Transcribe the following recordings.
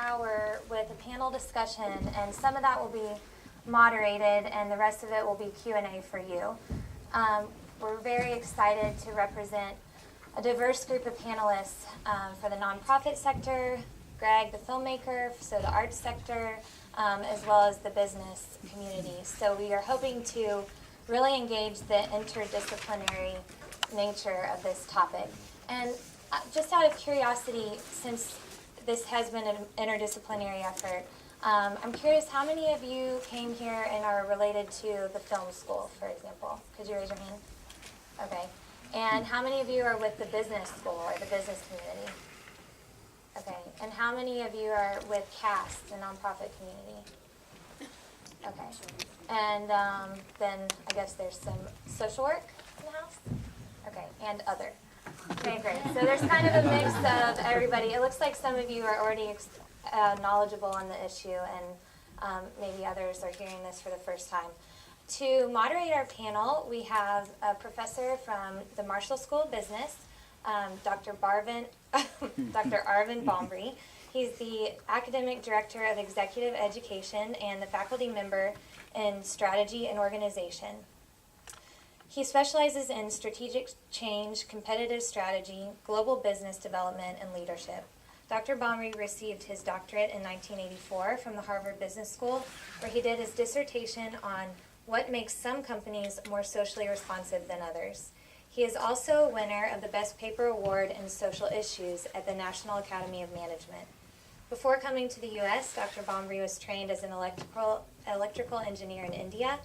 hour with a panel discussion, and some of that will be moderated, and the rest of it will be Q&A for you. We're very excited to represent a diverse group of panelists for the nonprofit sector, Gregg, the filmmaker, so the arts sector, as well as the business community. So we are hoping to really engage the interdisciplinary nature of this topic. And just out of curiosity, since this has been an interdisciplinary effort, I'm curious how many of you came here and are related to the film school, for example? Could you raise your hand? Okay. And how many of you are with the business school or the business community? Okay. And how many of you are with CAST, the nonprofit community? Okay. And then I guess there's some social work in the house? Okay. And other. Okay, great. So there's kind of a mix of everybody. It looks like some of you are already knowledgeable on the issue, and maybe others are hearing this for the first time. To moderate our panel, we have a professor from the Marshall School of Business, Dr. Arvin Bombry. He's the Academic Director of Executive Education and the faculty member in Strategy and Organization. He specializes in strategic change, competitive strategy, global business development, and leadership. Dr. Bombry received his doctorate in 1984 from the Harvard Business School, where he did his dissertation on what makes some companies more socially responsive than others. He is also a winner of the Best Paper Award in Social Issues at the National Academy of Management. Before coming to the U.S., Dr. Bombry was trained as an electrical engineer in India.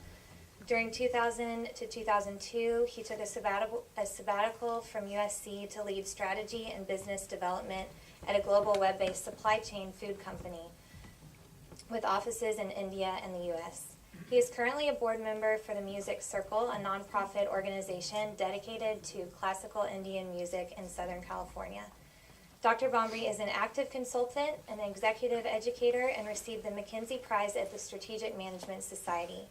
During 2000 to 2002, he took a sabbatical from USC to lead strategy and business development at a global web-based supply chain food company with offices in India and the U.S. He is currently a board member for the Music Circle, a nonprofit organization dedicated to classical Indian music in Southern California. Dr. Bombry is an active consultant, an executive educator, and received the McKinsey Prize at the Strategic Management Society.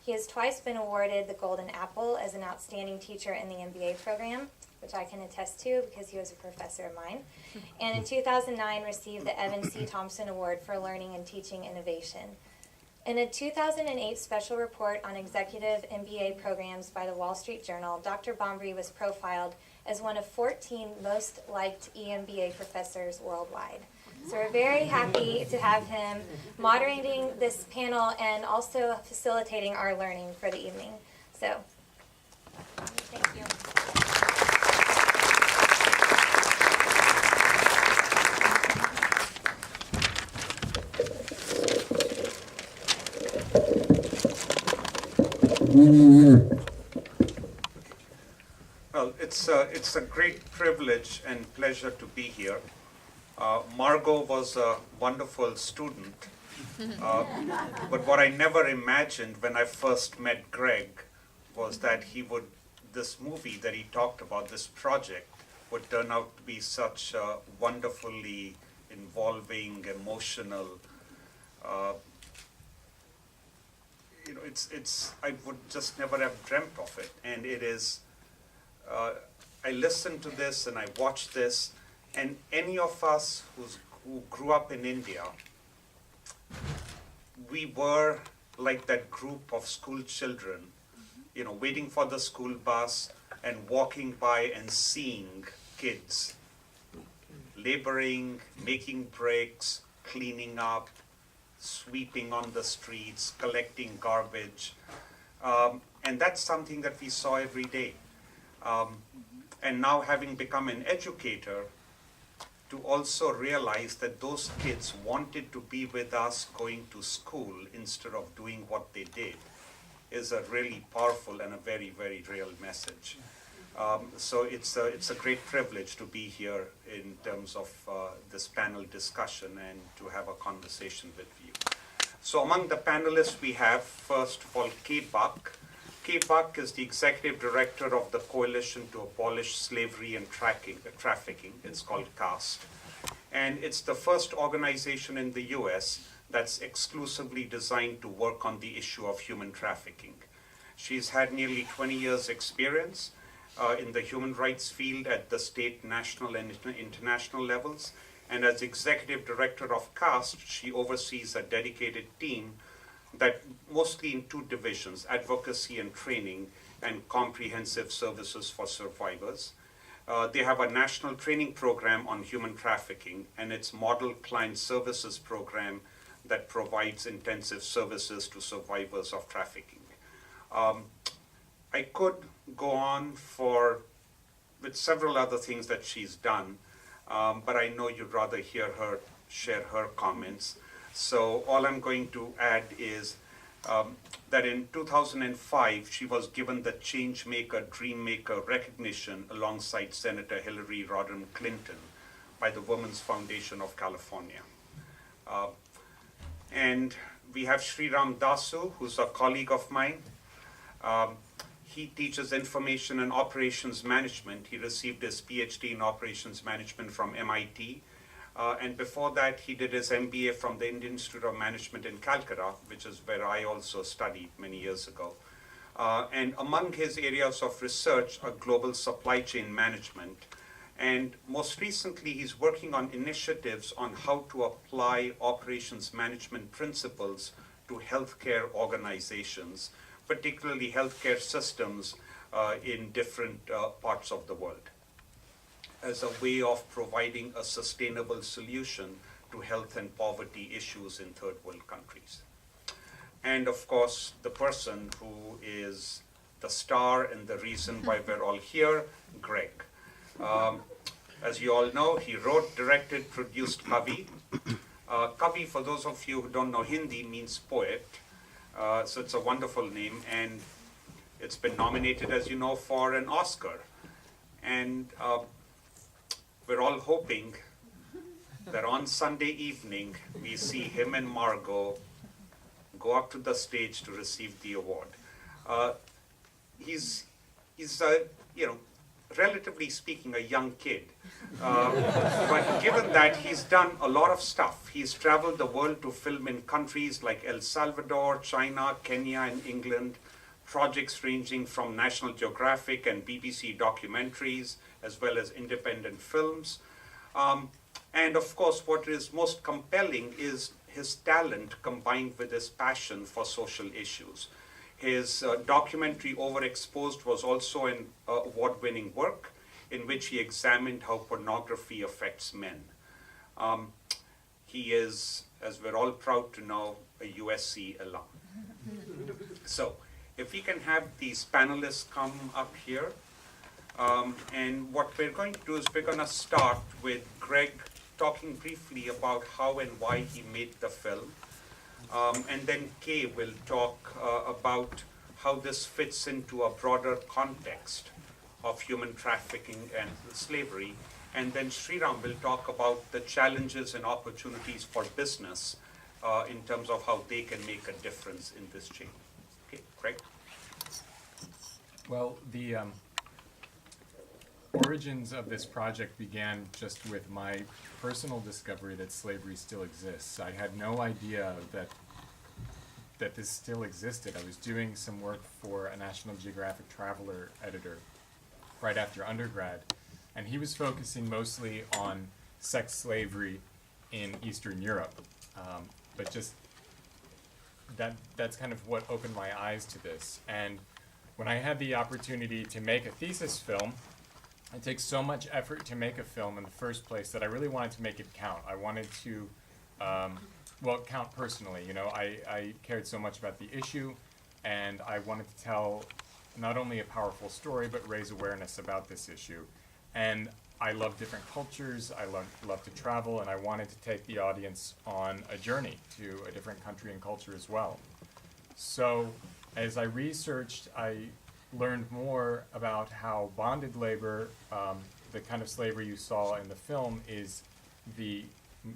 He has twice been awarded the Golden Apple as an outstanding teacher in the MBA program, which I can attest to because he was a professor of mine, and in 2009 received the Evan C. Thompson Award for Learning and Teaching Innovation. In a 2008 special report on executive MBA programs by the Wall Street Journal, Dr. Bombry was profiled as one of 14 most liked EMBA professors worldwide. So we're very happy to have him moderating this panel and also facilitating our learning for the evening. So, thank you. Well, it's a great privilege and pleasure to be here. Margot was a wonderful student, but what I never imagined when I first met Gregg was that this movie that he talked about, this project, would turn out to be such a wonderfully involving, emotional, I would just never have dreamt of it. And it is, I listened to this and I watched this, and any of us who grew up in India, we were like that group of school children, waiting for the school bus and walking by and seeing kids laboring, making bricks, cleaning up, sweeping on the streets, collecting garbage. And that's something that we saw every day. And now, having become an educator, to also realize that those kids wanted to be with us going to school instead of doing what they did is a really powerful and a very, very real message. So it's a great privilege to be here in terms of this panel discussion and to have a conversation with you. So among the panelists we have, first of all, Kay Buck. Kay Buck is the Executive Director of the Coalition to Abolish Slavery and Trafficking. It's called CAST. And it's the first organization in the US that's exclusively designed to work on the issue of human trafficking. She's had nearly 20 years experience in the human rights field at the state, national, and international levels. And as executive director of CAST, she oversees a dedicated team that mostly in two divisions, advocacy and training and comprehensive services for survivors. They have a national training program on human trafficking and its model client services program that provides intensive services to survivors of trafficking. I could go on with several other things that she's done, but I know you'd rather hear her share her comments. So all I'm going to add is that in 2005, she was given the Changemaker, Dreammaker recognition alongside Senator Hillary Rodham Clinton by the Women's Foundation of California. And we have Sriram Dasu, who's a colleague of mine. He teaches information and operations management. He received his PhD in operations management from MIT. And before that, he did his MBA from the Indian Institute of Management in Calcutta, which is where I also studied many years ago. And among his areas of research are global supply chain management. And most recently, he's working on initiatives on how to apply operations management principles to healthcare organizations, particularly healthcare systems in different parts of the world, as a way of providing a sustainable solution to health and poverty issues in third world countries. And of course, the person who is the star and the reason why we're all here, Gregg. As you all know, he wrote, directed, produced Kavi. Kavi, for those of you who don't know Hindi, means poet. So it's a wonderful name, and it's been nominated, as you know, for an Oscar. And we're all hoping that on Sunday evening, we see him and Margot go up to the stage to receive the award. He's relatively speaking, a young kid. But given that he's done a lot of stuff, he's traveled the world to film in countries like El Salvador, China, Kenya, and England, projects ranging from National Geographic and BBC documentaries, as well as independent films. And of course, what is most compelling is his talent combined with his passion for social issues. His documentary Overexposed was also an award-winning work in which he examined how pornography affects men. He is, as we're all proud to know, a USC alum. So, if we can have these panelists come up here. And what we're going to do is we're going to start with Gregg talking briefly about how and why he made the film. And then Kay will talk about how this fits into a broader context of human trafficking and slavery. And then Sriram will talk about the challenges and opportunities for business in terms of how they can make a difference in this chain. Okay, Gregg? Well, the origins of this project began just with my personal discovery that slavery still exists. I had no idea that this still existed. I was doing some work for a National Geographic Traveler editor right after undergrad, and he was focusing mostly on sex slavery in Eastern Europe. But just that's kind of what opened my eyes to this. And when I had the opportunity to make a thesis film, it takes so much effort to make a film in the first place that I really wanted to make it count. I wanted to, count personally. You know, I cared so much about the issue, and I wanted to tell not only a powerful story, but raise awareness about this issue. And I love different cultures, I love to travel, and I wanted to take the audience on a journey to a different country and culture as well. So as I researched, I learned more about how bonded labor, the kind of slavery you saw in the film, is the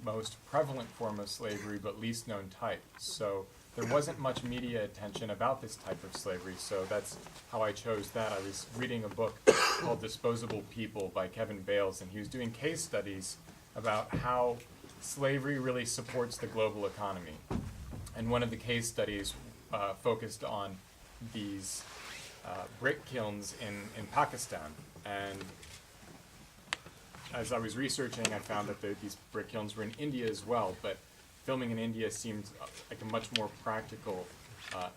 most prevalent form of slavery, but least known type. So there wasn't much media attention about this type of slavery, so that's how I chose that. I was reading a book called Disposable People by Kevin Bales, and he was doing case studies about how slavery really supports the global economy. And one of the case studies focused on these brick kilns in Pakistan. And as I was researching, I found that these brick kilns were in India as well, but filming in India seemed like a much more practical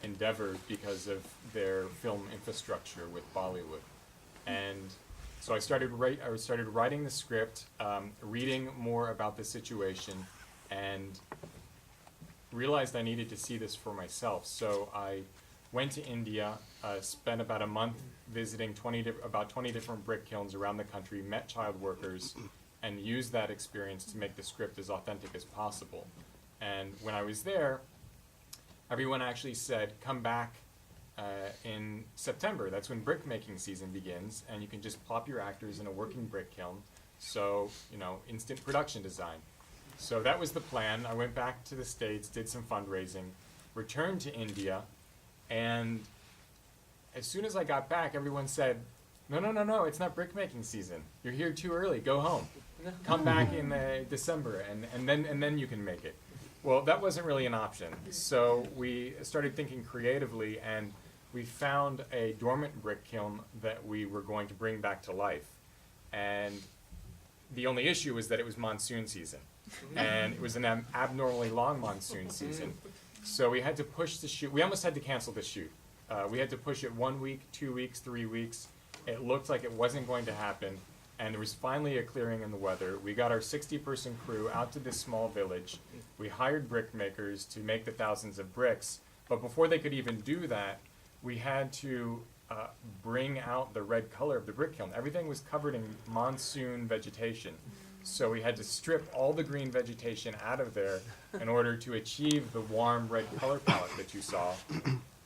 endeavor because of their film infrastructure with Bollywood. And so I started writing the script, reading more about the situation, and realized I needed to see this for myself. So I went to India, spent about a month visiting about 20 different brick kilns around the country, met child workers, and used that experience to make the script as authentic as possible. And when I was there, everyone actually said, come back in September. That's when brick making season begins, and you can just plop your actors in a working brick kiln. So, instant production design. So that was the plan. I went back to the States, did some fundraising, returned to India, and as soon as I got back, everyone said, no, it's not brick making season. You're here too early, go home. Come back in December, and then you can make it. Well, that wasn't really an option. So we started thinking creatively, and we found a dormant brick kiln that we were going to bring back to life. And the only issue was that it was monsoon season. And it was an abnormally long monsoon season. So we had to push the shoot. We almost had to cancel the shoot. We had to push it 1 week, 2 weeks, 3 weeks. It looked like it wasn't going to happen. And there was finally a clearing in the weather. We got our 60-person crew out to this small village. We hired brick makers to make the thousands of bricks. But before they could even do that, we had to bring out the red color of the brick kiln. Everything was covered in monsoon vegetation. So we had to strip all the green vegetation out of there in order to achieve the warm red color palette that you saw.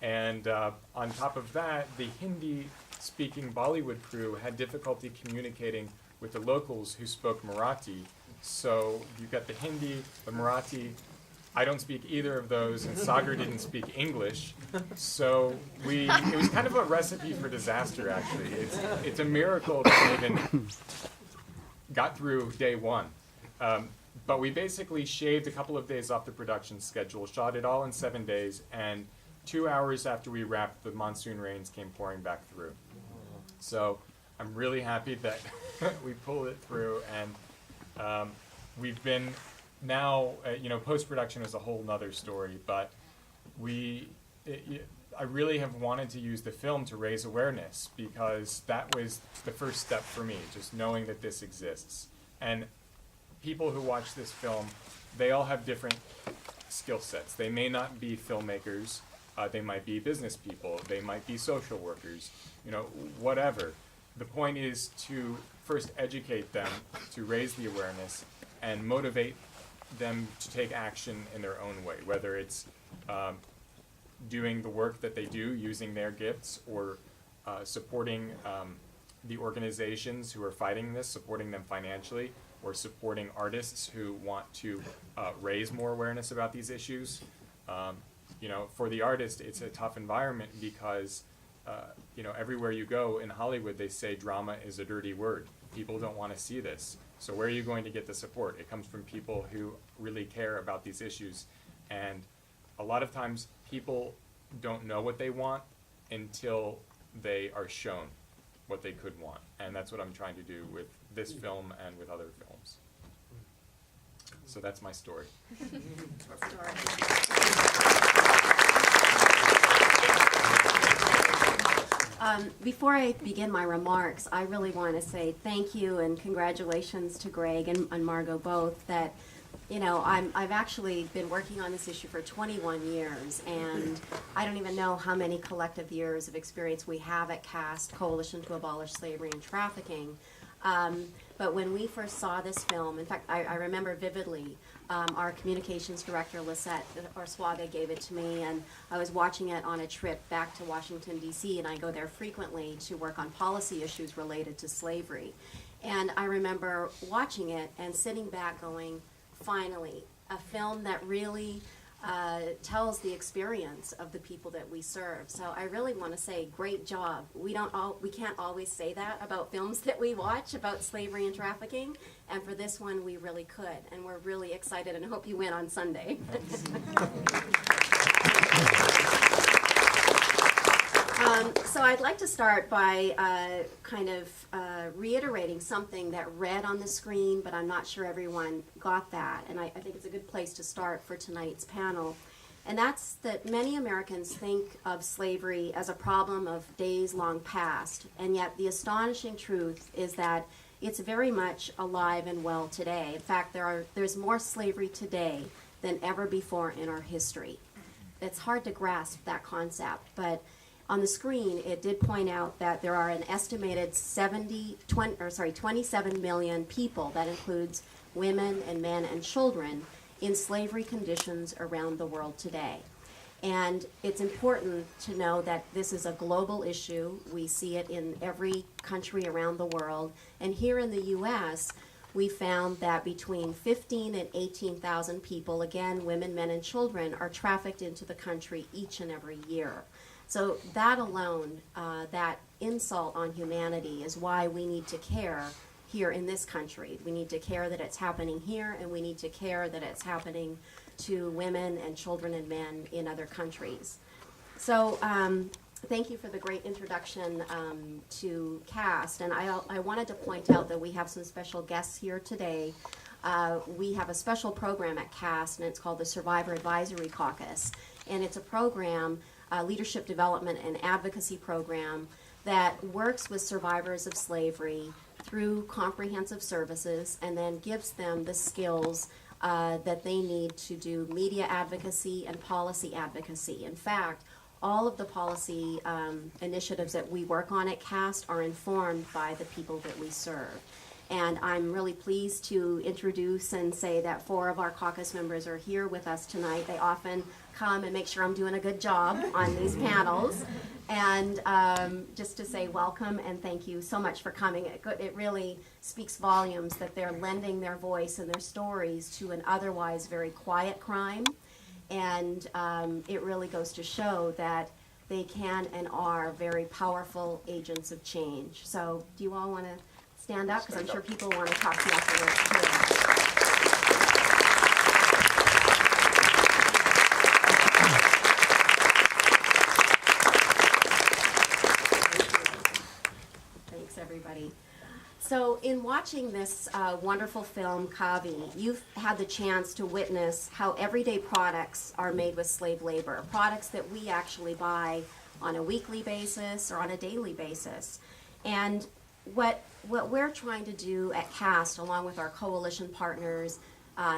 And on top of that, the Hindi-speaking Bollywood crew had difficulty communicating with the locals who spoke Marathi. So you've got the Hindi, the Marathi. I don't speak either of those, and Sagar didn't speak English. So it was kind of a recipe for disaster, actually. It's a miracle that we even got through day one. But we basically shaved a couple of days off the production schedule, shot it all in 7 days, and 2 hours after we wrapped, the monsoon rains came pouring back through. So I'm really happy that we pulled it through, and we've been now, post-production is a whole nother story, but I really have wanted to use the film to raise awareness, because that was the first step for me, just knowing that this exists. And people who watch this film, they all have different skill sets. They may not be filmmakers, they might be business people, they might be social workers, whatever. The point is to first educate them, to raise the awareness, and motivate them to take action in their own way, whether it's doing the work that they do using their gifts, or supporting the organizations who are fighting this, supporting them financially, or supporting artists who want to raise more awareness about these issues. For the artist, it's a tough environment because everywhere you go in Hollywood, they say drama is a dirty word. People don't want to see this. So where are you going to get the support? It comes from people who really care about these issues. And a lot of times people don't know what they want until they are shown what they could want. And that's what I'm trying to do with this film and with other films. So that's my story. Before I begin my remarks, I really want to say thank you and congratulations to Gregg and Margot both. That, I've actually been working on this issue for 21 years, and I don't even know how many collective years of experience we have at CAST, Coalition to Abolish Slavery and Trafficking. But when we first saw this film, in fact, I remember vividly, our communications director, Lisette Suave, gave it to me, and I was watching it on a trip back to Washington, D.C., and I go there frequently to work on policy issues related to slavery. And I remember watching it and sitting back going, finally, a film that really tells the experience of the people that we serve. So I really want to say, great job. We can't always say that about films that we watch about slavery and trafficking, and for this one we really could, and we're really excited and hope you win on Sunday. So I'd like to start by reiterating something that read on the screen, but I'm not sure everyone got that. And I think it's a good place to start for tonight's panel. And that's that many Americans think of slavery as a problem of days long past. And yet the astonishing truth is that it's very much alive and well today. In fact, there's more slavery today than ever before in our history. It's hard to grasp that concept, but on the screen it did point out that there are an estimated 27 million people, that includes women and men and children, in slavery conditions around the world today. And it's important to know that this is a global issue. We see it in every country around the world. And here in the U.S., we found that between 15 and 18,000 people, again, women, men, and children, are trafficked into the country each and every year. So that alone, that insult on humanity, is why we need to care here in this country. We need to care that it's happening here, and we need to care that it's happening to women and children and men in other countries. So thank you for the great introduction to CAST. And I wanted to point out that we have some special guests here today. We have a special program at CAST, and it's called the Survivor Advisory Caucus. And it's a program, leadership development and advocacy program, that works with survivors of slavery through comprehensive services and then gives them the skills that they need to do media advocacy and policy advocacy. In fact, all of the policy initiatives that we work on at CAST are informed by the people that we serve. And I'm really pleased to introduce and say that 4 of our caucus members are here with us tonight. They often come and make sure I'm doing a good job on these panels. And just to say welcome and thank you so much for coming. It really speaks volumes that they're lending their voice and their stories to an otherwise very quiet crime. And it really goes to show that they can and are very powerful agents of change. So do you all want to stand up? Because I'm sure people want to talk to you afterwards too. Thanks, everybody. So in watching this wonderful film, Kavi, you've had the chance to witness how everyday products are made with slave labor, products that we actually buy on a weekly basis or on a daily basis. And what we're trying to do at CAST, along with our coalition partners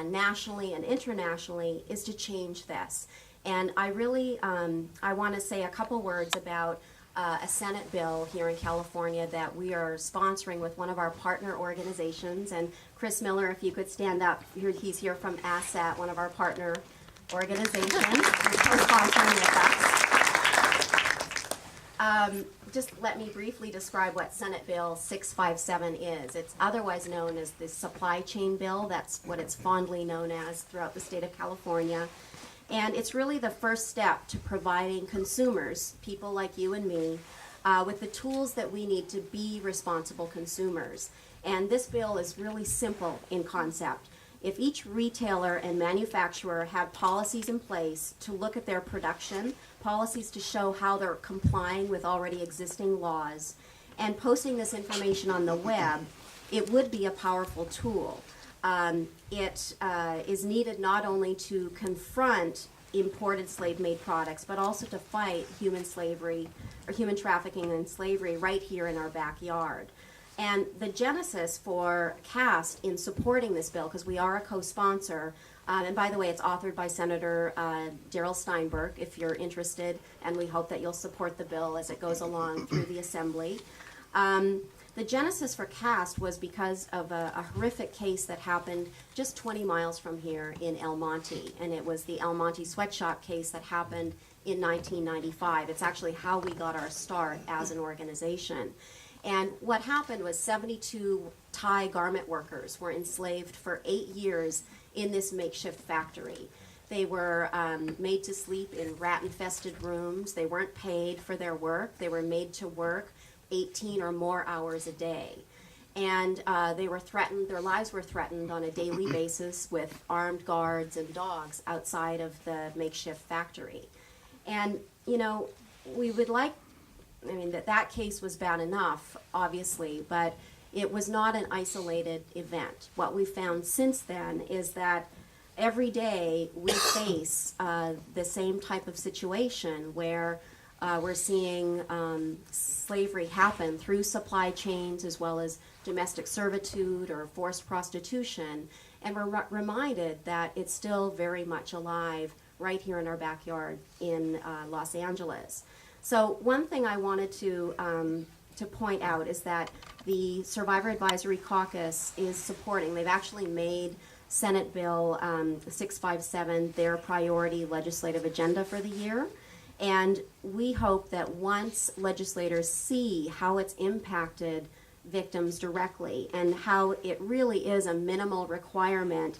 nationally and internationally, is to change this. And I really, I want to say a couple words about a Senate bill here in California that we are sponsoring with one of our partner organizations. And Chris Miller, if you could stand up, he's here from ASSAT, one of our partner organizations, co-sponsoring with us. Just let me briefly describe what Senate Bill 657 is. It's otherwise known as the Supply Chain Bill. That's what it's fondly known as throughout the state of California. And it's really the first step to providing consumers, people like you and me, with the tools that we need to be responsible consumers. And this bill is really simple in concept. If each retailer and manufacturer had policies in place to look at their production, policies to show how they're complying with already existing laws, and posting this information on the web, it would be a powerful tool. It is needed not only to confront imported slave-made products, but also to fight human slavery or human trafficking and slavery right here in our backyard. And the genesis for CAST in supporting this bill, because we are a co-sponsor, and by the way, it's authored by Senator Darrell Steinberg, if you're interested, and we hope that you'll support the bill as it goes along through the Assembly. The genesis for CAST was because of a horrific case that happened just 20 miles from here in El Monte, and it was the El Monte sweatshop case that happened in 1995. It's actually how we got our start as an organization. And what happened was 72 Thai garment workers were enslaved for 8 years in this makeshift factory. They were made to sleep in rat-infested rooms. They weren't paid for their work. They were made to work 18 or more hours a day. And they were threatened, their lives were threatened on a daily basis with armed guards and dogs outside of the makeshift factory. And, you know, we would like I mean, that case was bad enough, obviously, but it was not an isolated event. What we found since then is that every day we face the same type of situation where we're seeing slavery happen through supply chains as well as domestic servitude or forced prostitution, and we're reminded that it's still very much alive right here in our backyard in Los Angeles. So one thing I wanted to point out is that the Survivor Advisory Caucus is supporting, they've actually made Senate Bill 657 their priority legislative agenda for the year. And we hope that once legislators see how it's impacted victims directly and how it really is a minimal requirement,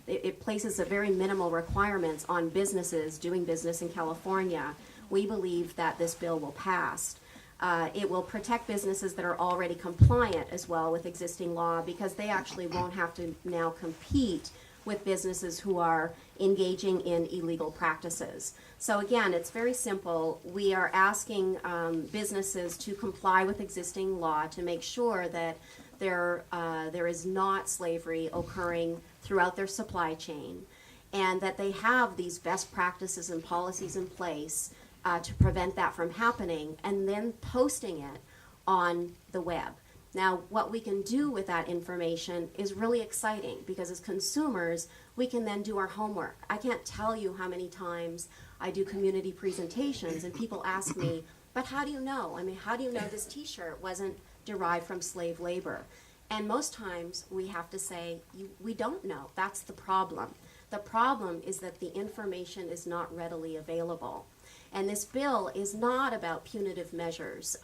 it places a very minimal requirements on businesses doing business in California, we believe that this bill will pass. It will protect businesses that are already compliant as well with existing law, because they actually won't have to now compete with businesses who are engaging in illegal practices. So again, it's very simple. We are asking businesses to comply with existing law to make sure that there is not slavery occurring throughout their supply chain, and that they have these best practices and policies in place to prevent that from happening, and then posting it on the web. Now, what we can do with that information is really exciting, because as consumers, we can then do our homework. I can't tell you how many times I do community presentations and people ask me, but how do you know? I mean, how do you know this t-shirt wasn't derived from slave labor? And most times we have to say, we don't know. That's the problem. The problem is that the information is not readily available. And this bill is not about punitive measures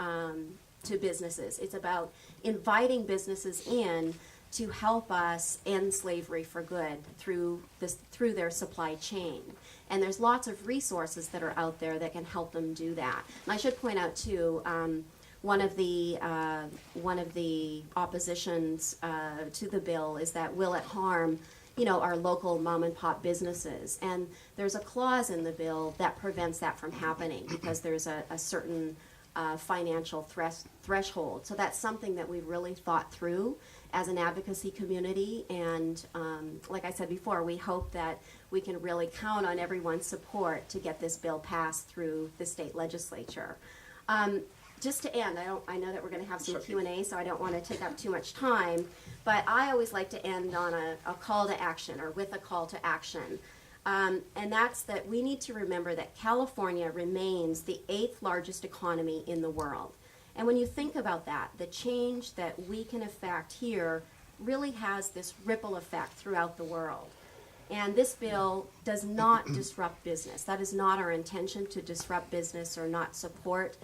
to businesses. It's about inviting businesses in to help us end slavery for good through their supply chain. And there's lots of resources that are out there that can help them do that. And I should point out too, one of the oppositions to the bill is that will it harm, our local mom and pop businesses? And there's a clause in the bill that prevents that from happening, because there's a certain financial threshold. So that's something that we've really thought through as an advocacy community. And like I said before, we hope that we can really count on everyone's support to get this bill passed through the state legislature. Just to end, I know that we're going to have some Q&A, so I don't want to take up too much time, but I always like to end on a call to action, or with a call to action. And that's that we need to remember that California remains the 8th largest economy in the world. And when you think about that, the change that we can affect here really has this ripple effect throughout the world. And this bill does not disrupt business. That is not our intention, to disrupt business or not support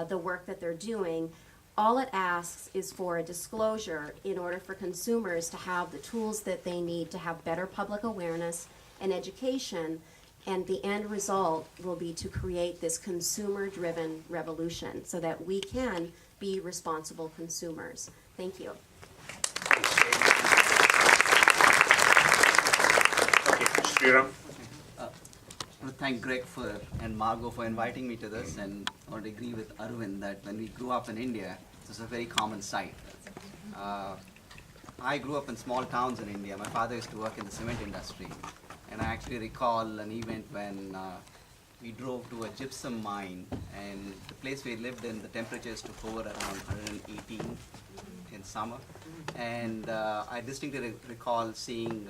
the work that they're doing. All it asks is for a disclosure in order for consumers to have the tools that they need to have better public awareness and education, and the end result will be to create this consumer-driven revolution so that we can be responsible consumers. Thank you. Okay, Sriram. I want to thank Greg and Margot for inviting me to this, and I would agree with Arvind that when we grew up in India, this is a very common sight. I grew up in small towns in India. My father used to work in the cement industry, and I actually recall an event when we drove to a gypsum mine, and the place we lived in, the temperatures took over around 118 in summer, and I distinctly recall seeing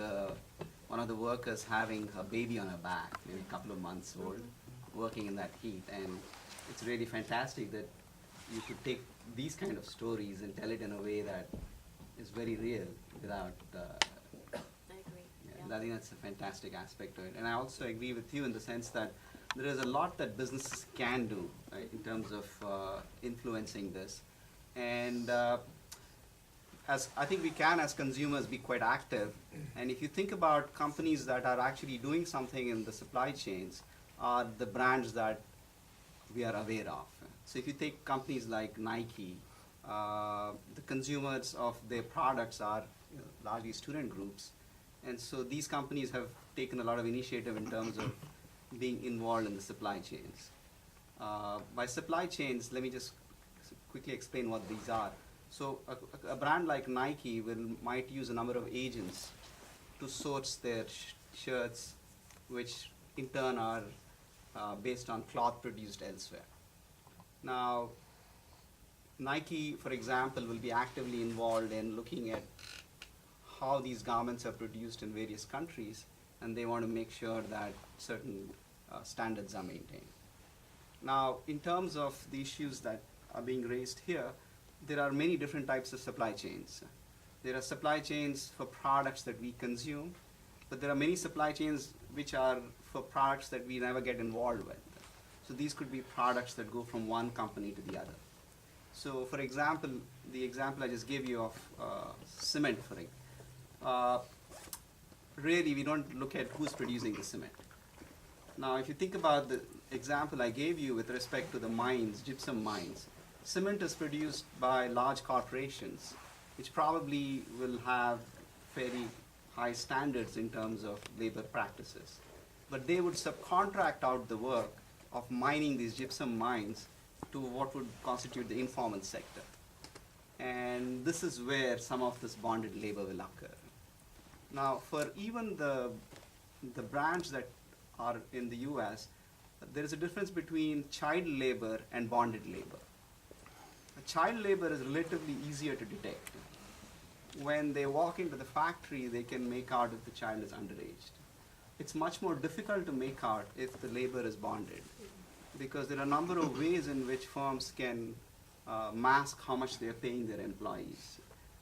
one of the workers having a baby on her back, maybe a couple of months old, working in that heat. And it's really fantastic that you could take these kind of stories and tell it in a way that is very real without, I agree. I think that's a fantastic aspect to it. And I also agree with you in the sense that there is a lot that businesses can do, right, in terms of influencing this. And as I think we can, as consumers, be quite active. And if you think about companies that are actually doing something in the supply chains, are the brands that we are aware of. So if you take companies like Nike, the consumers of their products are largely student groups. And so these companies have taken a lot of initiative in terms of being involved in the supply chains. By supply chains, let me just quickly explain what these are. So a brand like Nike might use a number of agents to source their shirts, which in turn are based on cloth produced elsewhere. Now, Nike, for example, will be actively involved in looking at how these garments are produced in various countries, and they want to make sure that certain standards are maintained. Now, in terms of the issues that are being raised here, there are many different types of supply chains. There are supply chains for products that we consume, but there are many supply chains which are for products that we never get involved with. So these could be products that go from one company to the other. So for example, the example I just gave you of cement, really we don't look at who's producing the cement. Now if you think about the example I gave you with respect to the mines, gypsum mines, cement is produced by large corporations, which probably will have very high standards in terms of labor practices. But they would subcontract out the work of mining these gypsum mines to what would constitute the informal sector. And this is where some of this bonded labor will occur. Now, for even the brands that are in the US, there is a difference between child labor and bonded labor. Child labor is relatively easier to detect. When they walk into the factory, they can make out if the child is underage. It's much more difficult to make out if the labor is bonded, because there are a number of ways in which firms can mask how much they are paying their employees.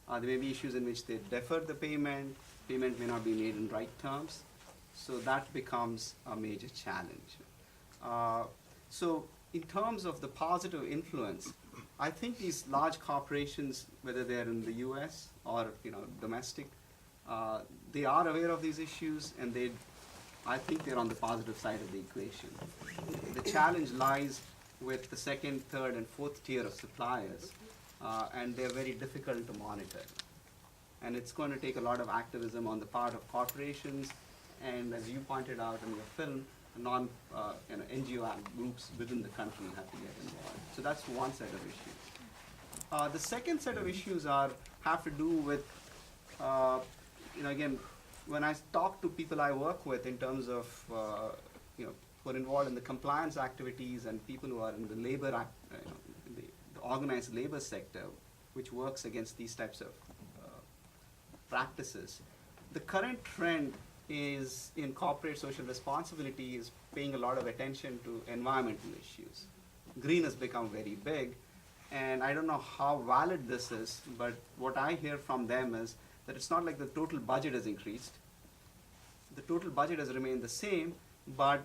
There may be issues in which they defer the payment may not be made in right terms, so that becomes a major challenge. So in terms of the positive influence, I think these large corporations, whether they're in the US or domestic, they are aware of these issues, and I think they're on the positive side of the equation. The challenge lies with the second, third, and fourth tier of suppliers, and they're very difficult to monitor. And it's going to take a lot of activism on the part of corporations, and as you pointed out in your film, NGO groups within the country have to get involved. So that's one set of issues. The second set of issues have to do with, again, when I talk to people I work with in terms of, who are involved in the compliance activities and people who are in the labor, the organized labor sector, which works against these types of practices, the current trend is in corporate social responsibility is paying a lot of attention to environmental issues. Green has become very big, and I don't know how valid this is, but what I hear from them is that it's not like the total budget has increased. The total budget has remained the same, but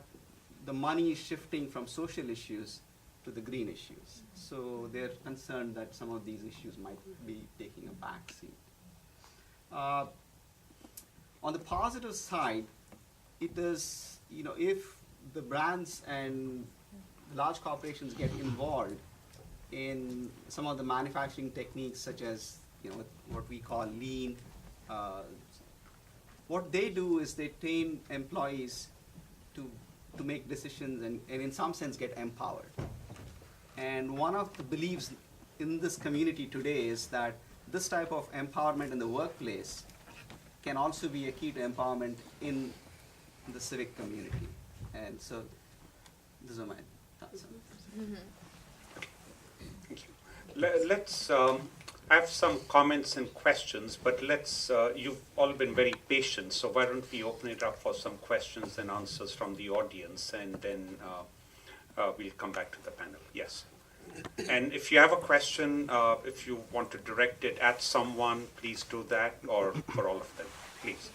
the money is shifting from social issues to the green issues. So they're concerned that some of these issues might be taking a backseat. On the positive side, it is, if the brands and large corporations get involved in some of the manufacturing techniques such as, what we call lean, what they do is they train employees to make decisions and in some sense get empowered. And one of the beliefs in this community today is that this type of empowerment in the workplace can also be a key to empowerment in the civic community. And so, these are my thoughts. Thank you. Let's, I have some comments and questions, but you've all been very patient, so why don't we open it up for some questions and answers from the audience, and then we'll come back to the panel. Yes. And if you have a question, if you want to direct it at someone, please do that, or for all of them, please.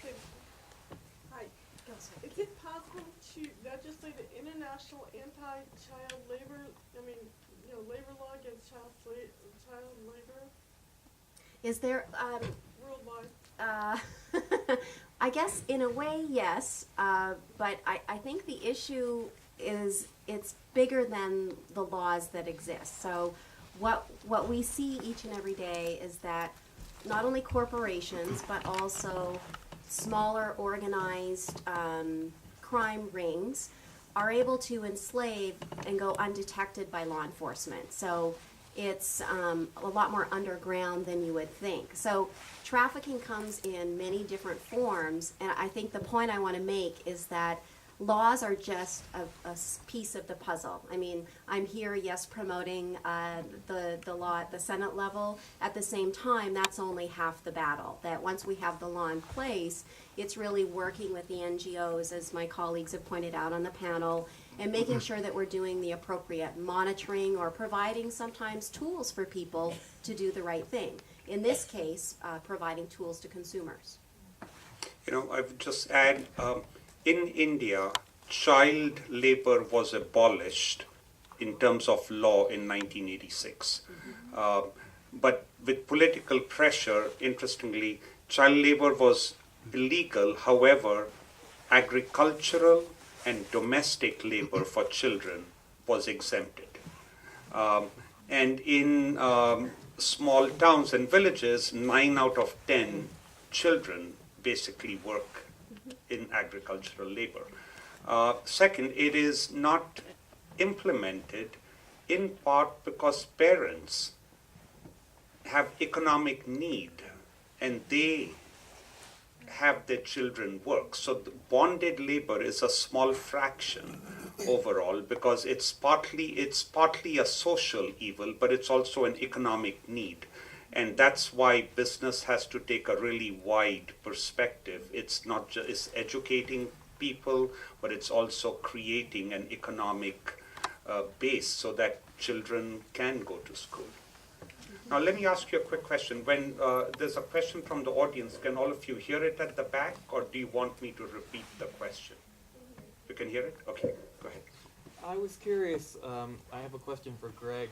Hi. Is it possible to legislate an international anti-child labor, labor law against child labor Is there, worldwide? I guess in a way, yes, but I think the issue is it's bigger than the laws that exist. So what we see each and every day is that not only corporations, but also smaller organized crime rings are able to enslave and go undetected by law enforcement. So it's a lot more underground than you would think. So trafficking comes in many different forms, and I think the point I want to make is that laws are just a piece of the puzzle. I mean, I'm here, yes, promoting the law at the Senate level. At the same time, that's only half the battle. That once we have the law in place, it's really working with the NGOs, as my colleagues have pointed out on the panel, and making sure that we're doing the appropriate monitoring or providing sometimes tools for people to do the right thing. In this case, providing tools to consumers. You know, I would just add, in India, child labor was abolished in terms of law in 1986. But with political pressure, interestingly, child labor was illegal. However, agricultural and domestic labor for children was exempted. And in small towns and villages, 9 out of 10 children basically work in agricultural labor. Second, it is not implemented in part because parents have economic need and they have their children work. So the bonded labor is a small fraction overall because it's partly a social evil, but it's also an economic need. And that's why business has to take a really wide perspective. It's not just educating people, but it's also creating an economic base so that children can go to school. Now, let me ask you a quick question. When there's a question from the audience, can all of you hear it at the back, or do you want me to repeat the question? You can hear it? Okay, go ahead. I was curious, I have a question for Gregg.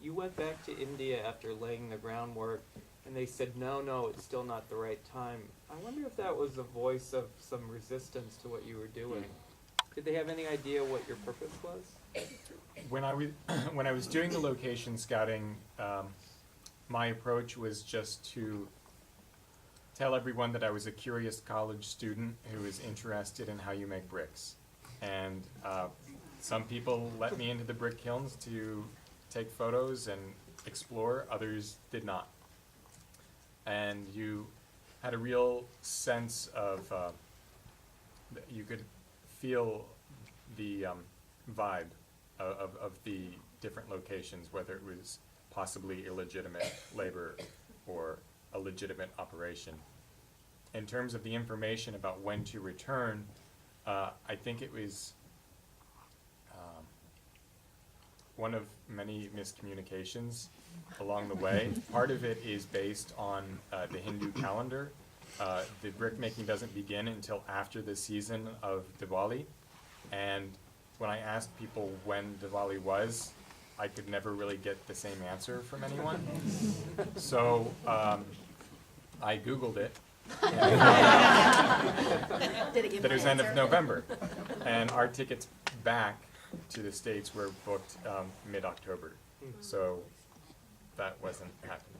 You went back to India after laying the groundwork, and they said, no, it's still not the right time. I wonder if that was a voice of some resistance to what you were doing. Did they have any idea what your purpose was? When I was doing the location scouting, my approach was just to tell everyone that I was a curious college student who was interested in how you make bricks. And some people let me into the brick kilns to take photos and explore, others did not. And you had a real sense of, you could feel the vibe of the different locations, whether it was possibly illegitimate labor or a legitimate operation. In terms of the information about when to return, I think it was one of many miscommunications along the way. Part of it is based on the Hindu calendar. The brick making doesn't begin until after the season of Diwali, and when I asked people when Diwali was, I could never really get the same answer from anyone. So I Googled it. Did it give That it was my end of answer? November, and our tickets back to the States were booked mid-October. So that wasn't happening.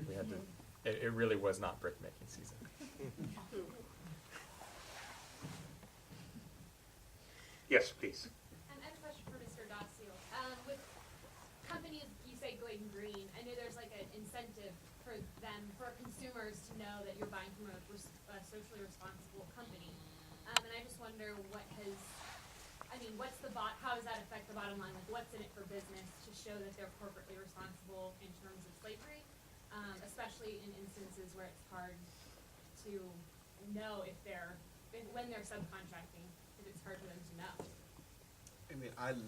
We had to. It really was not brick making season. Yes, please. I have a question for Mr. Dacio. With companies, you say going green, I know there's like an incentive for them, for consumers to know that you're buying from a socially responsible company. And I just wonder how does that affect the bottom line? Like what's in it for business to show that they're corporately responsible in terms of slavery, especially in instances where it's hard to know when they're subcontracting, if it's hard for them to know. I mean, I'll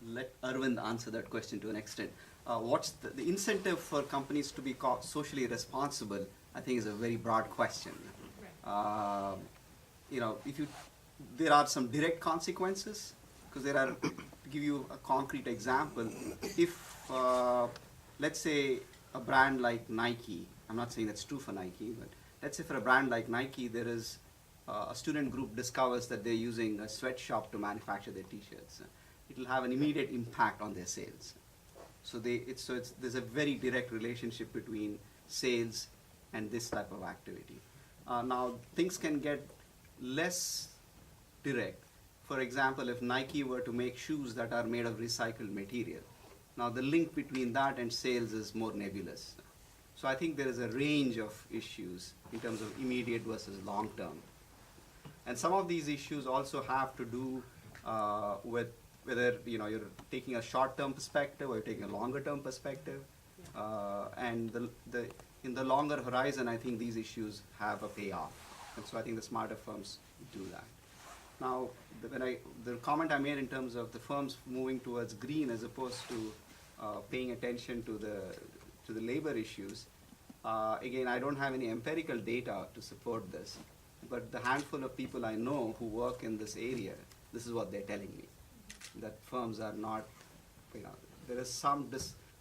let Arvind answer that question to an extent. What's the incentive for companies to be socially responsible? I think is a very broad question. Right. There are some direct consequences, because there are, to give you a concrete example, if, let's say, a brand like Nike, I'm not saying that's true for Nike, but let's say for a brand like Nike, there is a student group discovers that they're using a sweatshop to manufacture their t-shirts. It will have an immediate impact on their sales. So there's a very direct relationship between sales and this type of activity. Now, things can get less direct for example, if Nike were to make shoes that are made of recycled material, now the link between that and sales is more nebulous. So I think there is a range of issues in terms of immediate versus long term. And some of these issues also have to do with whether you're taking a short-term perspective or you're taking a longer-term perspective. And in the longer horizon, I think these issues have a payoff. And so I think the smarter firms do that. Now, the comment I made in terms of the firms moving towards green as opposed to paying attention to the labor issues, again, I don't have any empirical data to support this, but the handful of people I know who work in this area, this is what they're telling me, that firms are not, there is some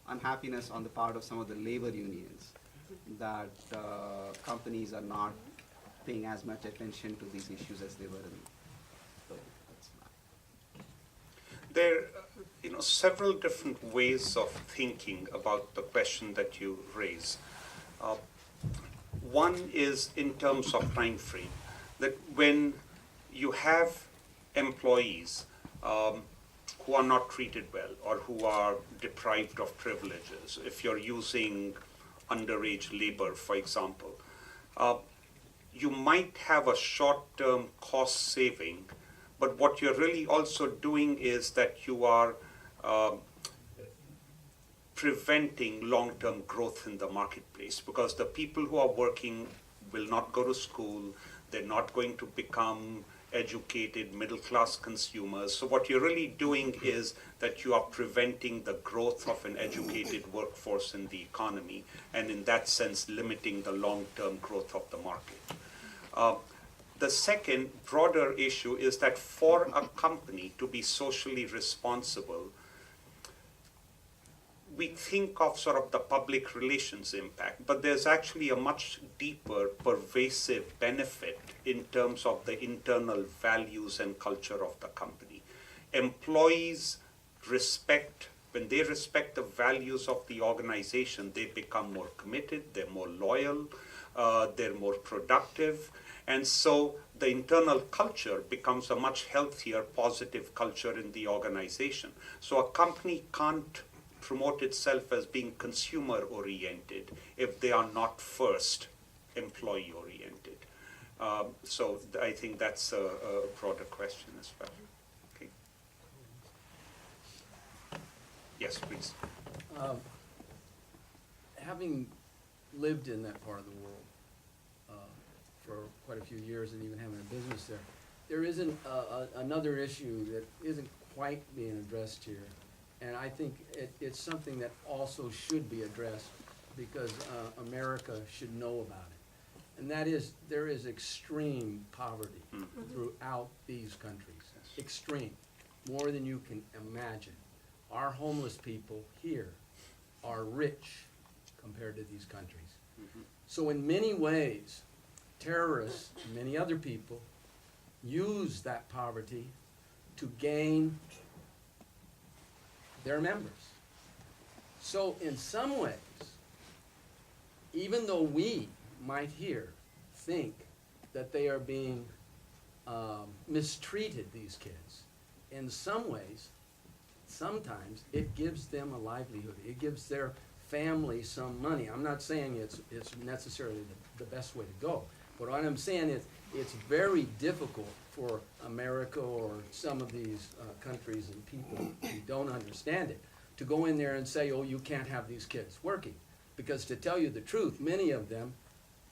unhappiness on the part of some of the labor unions that companies are not paying as much attention to these issues as they were in. So that's There are several different ways of thinking about the question that you raise. One is in terms of time frame, that when you have employees who are not treated well or who are deprived of privileges, if you're using underage labor, for example, you might have a short-term cost saving, but what you're really also doing is that you are preventing long-term growth in the marketplace, because the people who are working will not go to school, they're not going to become educated middle-class consumers. So what you're really doing is that you are preventing the growth of an educated workforce in the economy, and in that sense limiting the long-term growth of the market. The second broader issue is that for a company to be socially responsible, we think of sort of the public relations impact, but there's actually a much deeper, pervasive benefit in terms of the internal values and culture of the company. Employees when they respect the values of the organization, they become more committed, they're more loyal, they're more productive, and so the internal culture becomes a much healthier, positive culture in the organization. So a company can't promote itself as being consumer-oriented if they are not first employee-oriented. So I think that's a broader question as well. Okay. Yes, please. Having lived in that part of the world for quite a few years and even having a business there isn't another issue that isn't quite being addressed here. And I think it's something that also should be addressed because America should know about it. And that is, there is extreme poverty throughout these countries. Extreme. More than you can imagine. Our homeless people here are rich compared to these countries. So in many ways, terrorists and many other people use that poverty to gain their members. So in some ways, even though we might here think that they are being mistreated, these kids, in some ways, sometimes it gives them a livelihood. It gives their family some money. I'm not saying it's necessarily the best way to go, but what I'm saying is it's very difficult for America or some of these countries and people who don't understand it to go in there and say, oh, you can't have these kids working. Because to tell you the truth, many of them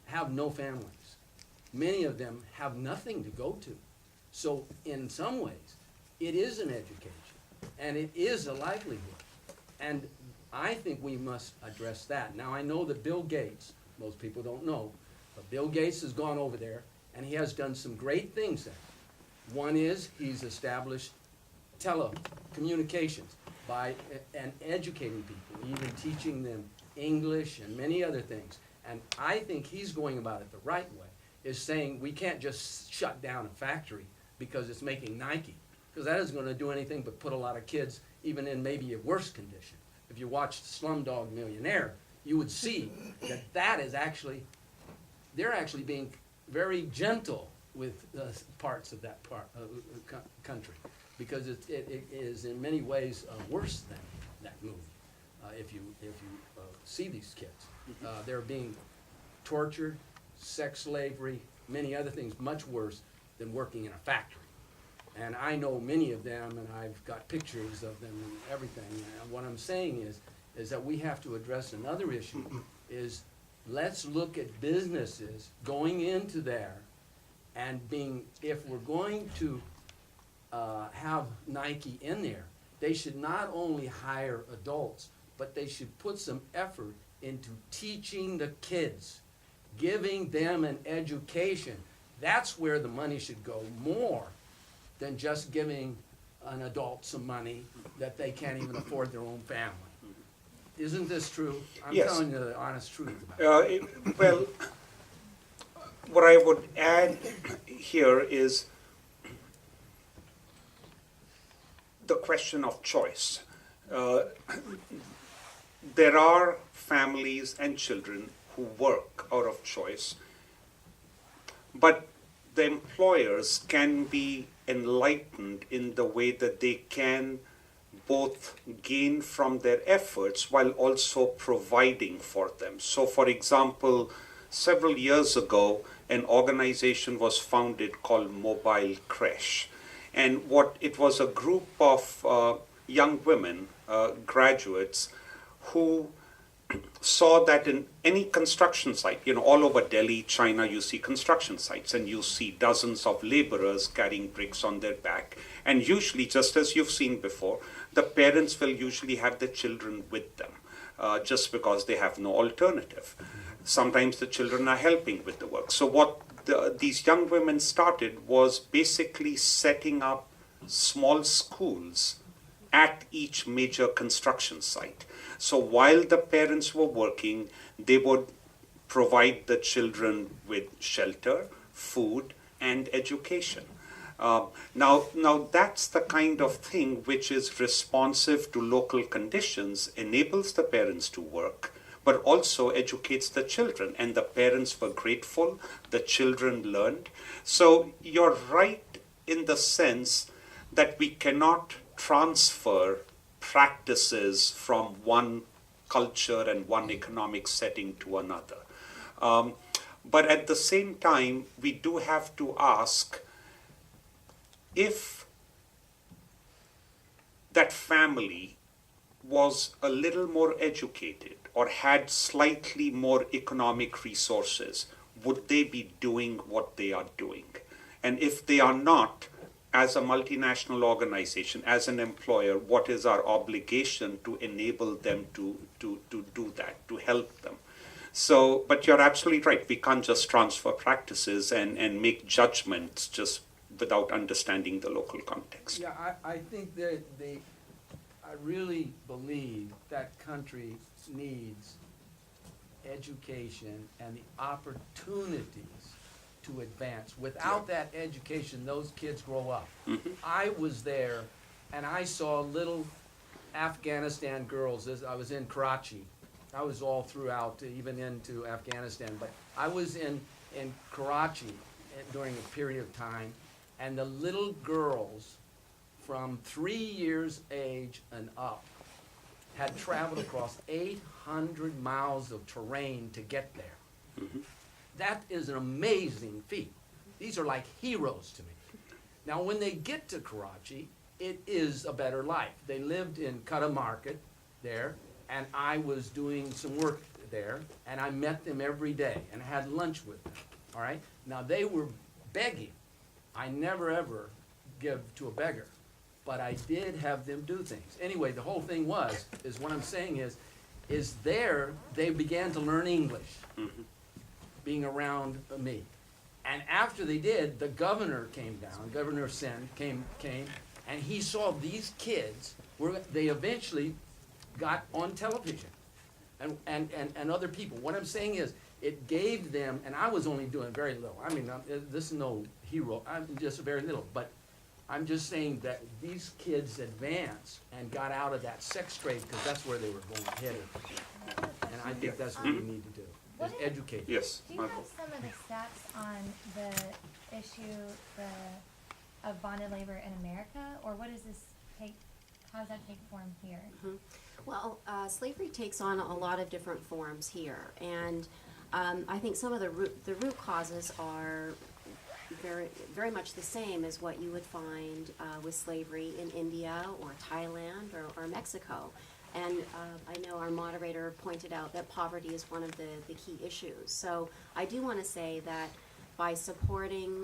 have no families. Many of them have nothing to go to. So in some ways, it is an education, and it is a livelihood. And I think we must address that. Now, I know that Bill Gates, most people don't know, but Bill Gates has gone over there, and he has done some great things there. One is he's established telecommunications by and educating people, even teaching them English and many other things. And I think he's going about it the right way, is saying we can't just shut down a factory because it's making Nike, because that isn't going to do anything but put a lot of kids even in maybe a worse condition. If you watched Slumdog Millionaire, you would see that that is actually, they're actually being very gentle with parts of that country, because it is in many ways worse than that movie. If you see these kids, they're being tortured, sex slavery, many other things much worse than working in a factory. And I know many of them, and I've got pictures of them and everything. And what I'm saying is that we have to address another issue, is let's look at businesses going into there and being, if we're going to have Nike in there, they should not only hire adults, but they should put some effort into teaching the kids, giving them an education. That's where the money should go, more than just giving an adult some money that they can't even afford their own family. Isn't this true? I'm Yes. telling you the honest truth about it. Well, what I would add here is the question of choice. There are families and children who work out of choice, but the employers can be enlightened in the way that they can both gain from their efforts while also providing for them. So, for example, several years ago, an organization was founded called Mobile Creche. And what it was a group of young women, graduates, who saw that in any construction site, all over Delhi, China, you see construction sites and you see dozens of laborers carrying bricks on their back. And usually, just as you've seen before, the parents will usually have the children with them, just because they have no alternative. Sometimes the children are helping with the work. So what these young women started was basically setting up small schools at each major construction site. So while the parents were working, they would provide the children with shelter, food, and education. Now that's the kind of thing which is responsive to local conditions, enables the parents to work, but also educates the children. And the parents were grateful, the children learned. So you're right in the sense that we cannot transfer practices from one culture and one economic setting to another. But at the same time, we do have to ask if that family was a little more educated or had slightly more economic resources, would they be doing what they are doing? And if they are not, as a multinational organization, as an employer, what is our obligation to enable them to do that, to help them? So, but you're absolutely right. We can't just transfer practices and make judgments just without understanding the local context. Yeah, I think that I really believe that country needs education and the opportunities to advance. Without that education, those kids grow up. Mm-hmm. I was there and I saw little Afghanistan girls as I was in Karachi. I was all throughout, even into Afghanistan, but I was in Karachi during a period of time, and the little girls from 3 years age and up had traveled across 800 miles of terrain to get there. Mm-hmm. That is an amazing feat. These are like heroes to me. Now, when they get to Karachi, it is a better life. They lived in Qatta Market there, and I was doing some work there, and I met them every day and had lunch with them, all right? Now, they were begging. I never, ever give to a beggar, but I did have them do things. Anyway, the whole thing is what I'm saying is there they began to learn English. Mm-hmm. Being around me. And after they did, the governor came down, Governor Sen came, and he saw these kids, they eventually got on television, and other people. What I'm saying is, it gave them, and I was only doing very little. I mean, this is no hero, I'm just very little, but I'm just saying that these kids advanced and got out of that sex trade, because that's where they were going headed. And I think that's what we need to do. What is is- educate. Yes, Do you Margot. have some of the stats on the issue of bonded labor in America, or what does this take? How does that take form here? Well, slavery takes on a lot of different forms here, and I think some of the root causes are very much the same as what you would find with slavery in India or Thailand or Mexico. And I know our moderator pointed out that poverty is one of the key issues. So I do want to say that by supporting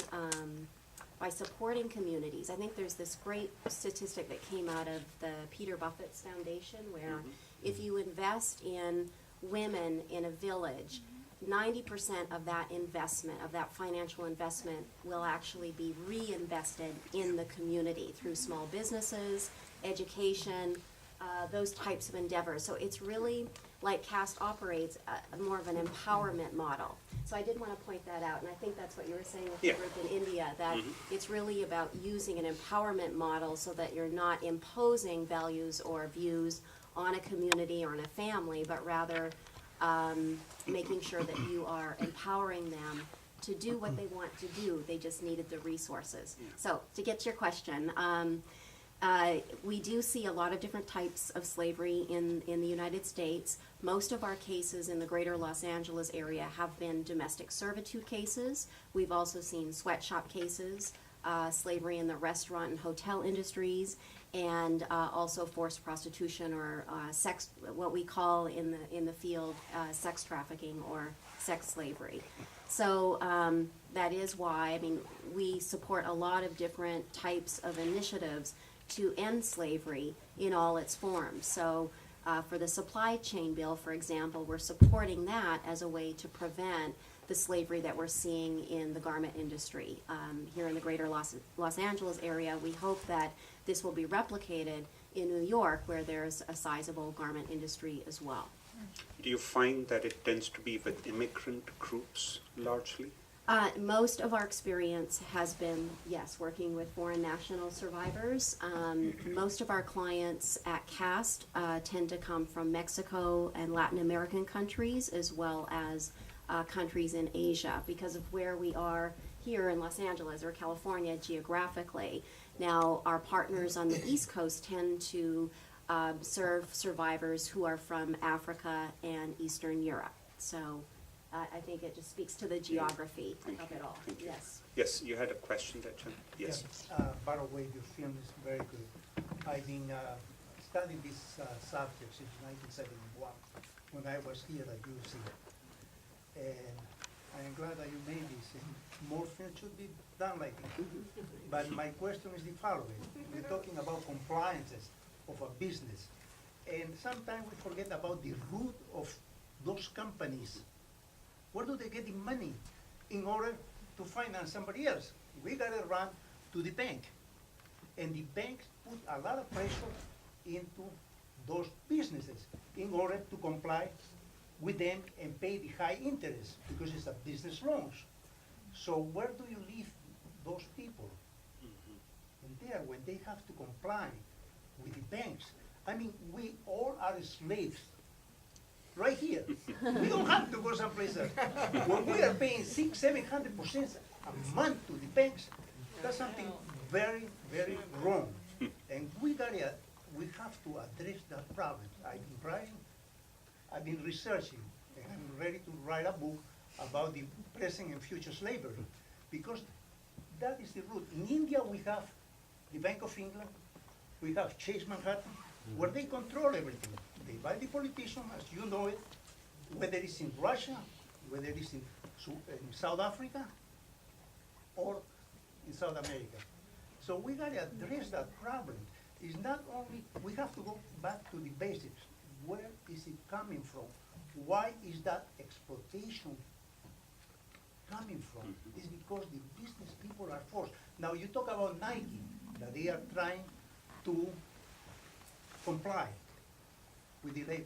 communities, I think there's this great statistic that came out of the Peter Buffett's Foundation where if you invest in women in a village, 90% of that investment, of that financial investment, will actually be reinvested in the community through small businesses, education, those types of endeavors. So it's really, like CAST operates, more of an empowerment model. So I did want to point that out, and I think that's what you were saying with the Yeah. group in India, that it's really about using an empowerment model so that you're not imposing values or views on a community or on a family, but rather making sure that you are empowering them to do what they want to do. They just needed the resources. So to get to your question, we do see a lot of different types of slavery in the United States. Most of our cases in the greater Los Angeles area have been domestic servitude cases. We've also seen sweatshop cases, slavery in the restaurant and hotel industries, and also forced prostitution or sex, what we call in the field sex trafficking or sex slavery. So that is why, I mean, we support a lot of different types of initiatives to end slavery in all its forms. So for the supply chain bill, for example, we're supporting that as a way to prevent the slavery that we're seeing in the garment industry. Here in the greater Los Angeles area, we hope that this will be replicated in New York, where there's a sizable garment industry as well. Do you find that it tends to be with immigrant groups largely? Most of our experience has been, yes, working with foreign national survivors. Most of our clients at CAST tend to come from Mexico and Latin American countries, as well as countries in Asia, because of where we are here in Los Angeles or California geographically. Now, our partners on the East Coast tend to serve survivors who are from Africa and Eastern Europe. So I think it just speaks to the geography of it all. Thank you. Yes. Yes, you had a question there, Jen? Yes. By the way, your film is very good. I've been studying this subject since 1971 when I was here at UC. And I am glad that you made this. And more films should be done like this. But my question is the following. We're talking about compliances of a business. And sometimes we forget about the root of those companies. Where do they get the money in order to finance somebody else? We gotta run to the bank. And the banks put a lot of pressure into those businesses in order to comply with them and pay the high interest because it's a business loans. So where do you leave those people? And there, when they have to comply with the banks, I mean, we all are slaves. Right here. We don't have to go someplace else. When we are paying 600-700% a month to the banks, that's something very, very wrong. And we have to address that problem. I've been researching, and I'm ready to write a book about the present and future slavery, because that is the root. In India, we have the Bank of England, we have Chase Manhattan, where they control everything. They buy the politician, as you know it, whether it's in Russia, whether it's in South Africa, or in South America. So we gotta address that problem. It's not only, we have to go back to the basics. Where is it coming from? Why is that exploitation coming from? It's because the business people are forced. Now you talk about Nike, that they are trying to comply with the labor.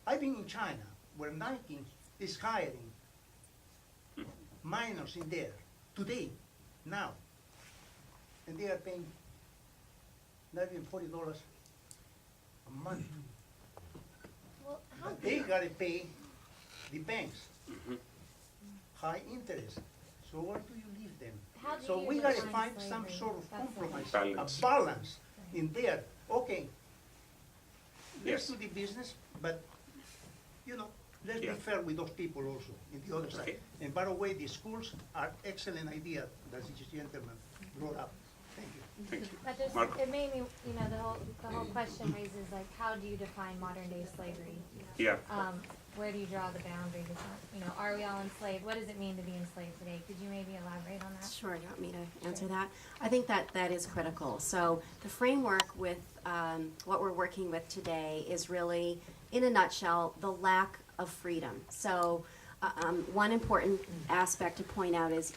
I've been in China, where Nike is hiring minors in there, today, now, and they are paying not even $40 a month. Well, how But they gotta pay the banks high interest. So where do you leave them? How do So you we gotta define find some slavery? sort of That's the compromise, Balance. a balance in there. Okay, let's Yes. do the business, but, you know, let's be Yeah. fair with those people also, in the other side. Okay. And by the way, the schools are excellent idea that this gentleman brought up. Thank you. Thank you. But there's, Marco? it made me, you know, the whole question raises like, how do you define modern day slavery? Yeah. Where do you draw the boundaries? You know, are we all enslaved? What does it mean to be enslaved today? Could you maybe elaborate on that? Sure, you want me to answer that? I think that is critical. So the framework with what we're working with today is really, in a nutshell, the lack of freedom. So one important aspect to point out is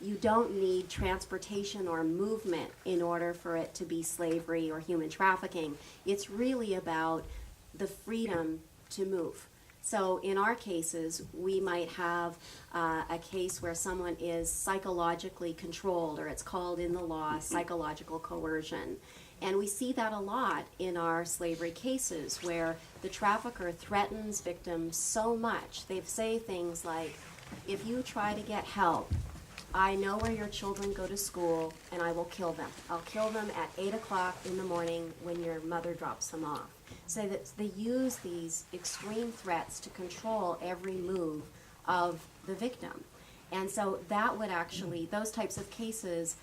you don't need transportation or movement in order for it to be slavery or human trafficking. It's really about the freedom to move. So in our cases, we might have a case where someone is psychologically controlled, or it's called in the law psychological coercion. And we see that a lot in our slavery cases, where the trafficker threatens victims so much. They say things like, if you try to get help, I know where your children go to school, and I will kill them. I'll kill them at 8 o'clock in the morning when your mother drops them off. So that they use these extreme threats to control every move of the victim. And so that would actually, those types of cases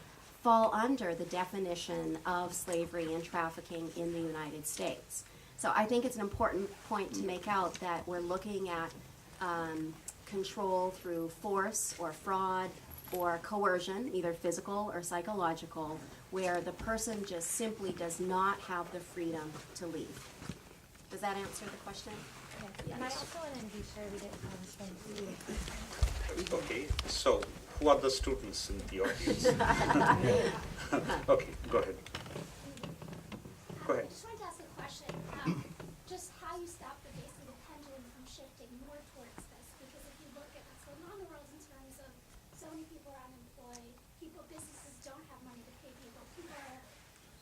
fall under the definition of slavery and trafficking in the United States. So I think it's an important point to make out that we're looking at control through force or fraud or coercion, either physical or psychological, where the person just simply does not have the freedom to leave. Does that answer the question? Okay. And I also want to be sure we didn't have a thing. Okay, so who are the students in the audience? Okay, go ahead. Go ahead. I just wanted to ask a question, just how you stop basically the pendulum from shifting more towards this, because if you look at what's going on in the world in terms of so many people are unemployed, businesses don't have money to pay people are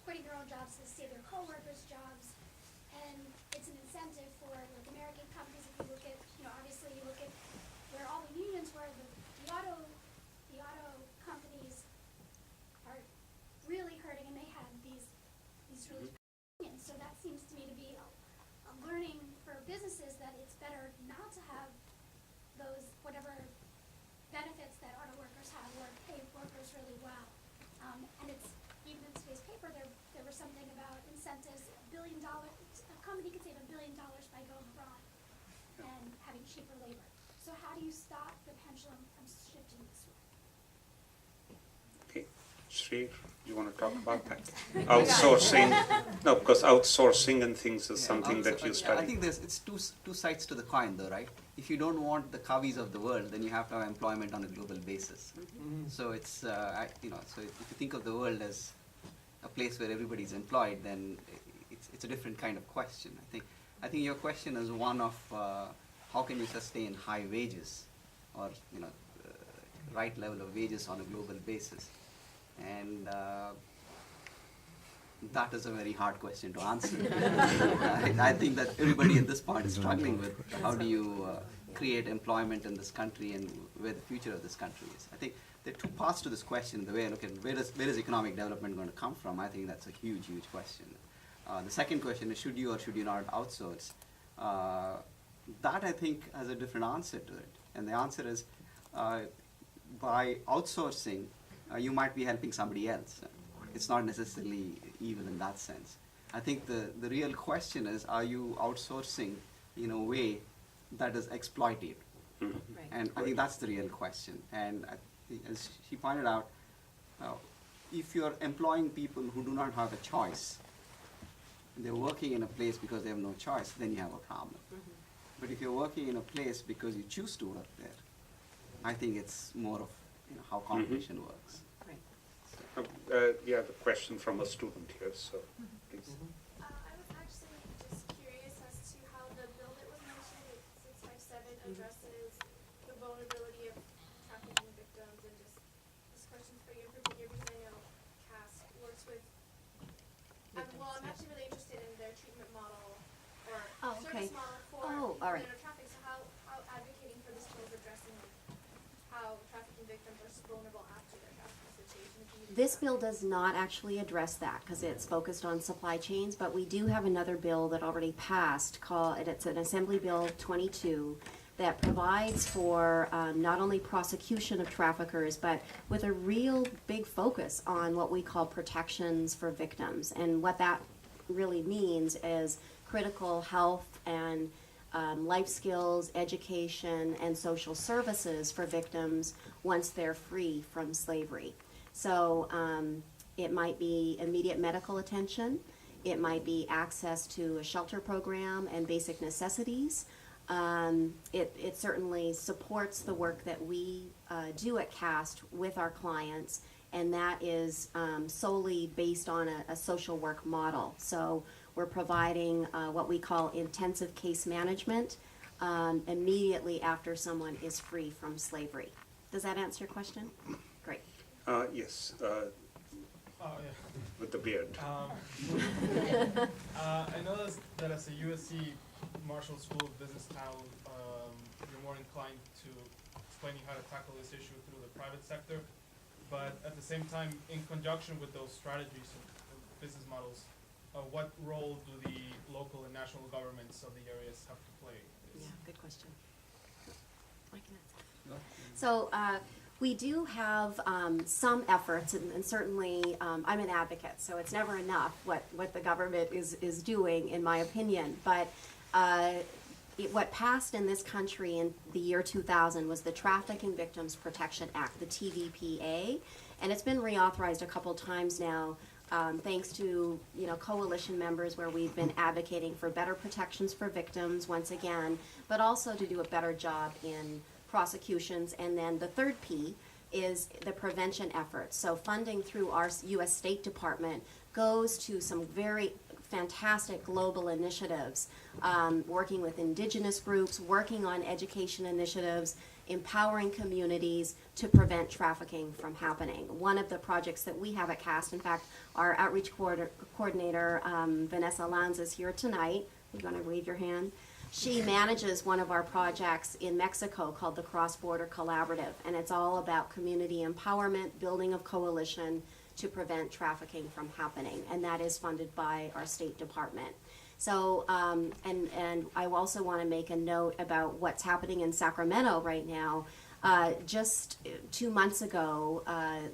quitting their own jobs to save their co-workers' jobs, and it's an incentive for like American companies. If you look at, obviously you look at where all the unions were, the auto companies are really hurting, and they have these really unions. So that seems to me to be a learning for businesses that it's better not to have those whatever benefits that auto workers have, or pay workers really well. And it's even in today's paper there was something about incentives. A company could save $1 billion by going abroad and having cheaper labor. So how do you stop the pendulum from shifting this way? Okay, Sri, you want to talk about that? Outsourcing, no, because outsourcing and things is something that you I study. think it's two sides to the coin, though, right? If you don't want the Kavis of the world, then you have to have employment on a global basis. So it's so if you think of the world as a place where everybody's employed, then it's a different kind of question. I think your question is one of how can you sustain high wages, or right level of wages on a global basis, and that is a very hard question to answer. I think that everybody at this point is struggling with how do you create employment in this country and where the future of this country is. I think there are two parts to this question. The way I look at where is economic development going to come from, I think that's a huge question. The second question is, should you or should you not outsource? That, I think, has a different answer to it. And the answer is, by outsourcing, you might be helping somebody else. It's not necessarily evil in that sense. I think the real question is, are you outsourcing in a way that is exploitative? Mhm. Right. And I think that's the real question. And as she pointed out, if you're employing people who do not have a choice, they're working in a place because they have no choice, then you have a problem. But if you're working in a place because you choose to work there, I think it's more of how competition works. Right. Yeah, the question from a student here, so please. I was actually just curious as to how the bill that was mentioned, 657, addresses the vulnerability of trafficking victims, and just this question's for you in particular because I know CAS works with. I'm actually really interested in their treatment model or Oh, okay. service model for Oh, all right. trafficking. So how advocating for this bill is addressing addressing how trafficking victims are vulnerable after their trafficking situation? If you could This do bill does not actually address that because it's focused on supply chains, but we do have another bill that already passed called, it's an Assembly Bill 22 that provides for not only prosecution of traffickers, but with a real big focus on what we call protections for victims. And what that really means is critical health and life skills, education, and social services for victims once they're free from slavery. So it might be immediate medical attention, it might be access to a shelter program and basic necessities. It certainly supports the work that we do at CAST with our clients, and that is solely based on a social work model. So we're providing what we call intensive case management immediately after someone is free from slavery. Does that answer your question? Great. Yes, Oh, yeah. with the beard. I noticed that as a USC Marshall School of Business town, you're more inclined to explaining how to tackle this issue through the private sector, but at the same time, in conjunction with those strategies and business models, what role do the local and national governments of the areas have to play? Yeah, good question. I can answer. So we do have some efforts, and certainly I'm an advocate, so it's never enough what the government is doing, in my opinion. But what passed in this country in the year 2000 was the Trafficking Victims Protection Act, the TVPA, and it's been reauthorized a couple times now. Thanks to coalition members where we've been advocating for better protections for victims once again, but also to do a better job in prosecutions. And then the third P is the prevention efforts. So funding through our U.S. State Department goes to some very fantastic global initiatives, working with indigenous groups, working on education initiatives, empowering communities to prevent trafficking from happening. One of the projects that we have at CAST, in fact, our outreach coordinator, Vanessa Lanza, is here tonight. You want to wave your hand? She manages one of our projects in Mexico called the Cross Border Collaborative, and it's all about community empowerment, building of coalition to prevent trafficking from happening, and that is funded by our State Department. So, and I also want to make a note about what's happening in Sacramento right now. Just 2 months ago,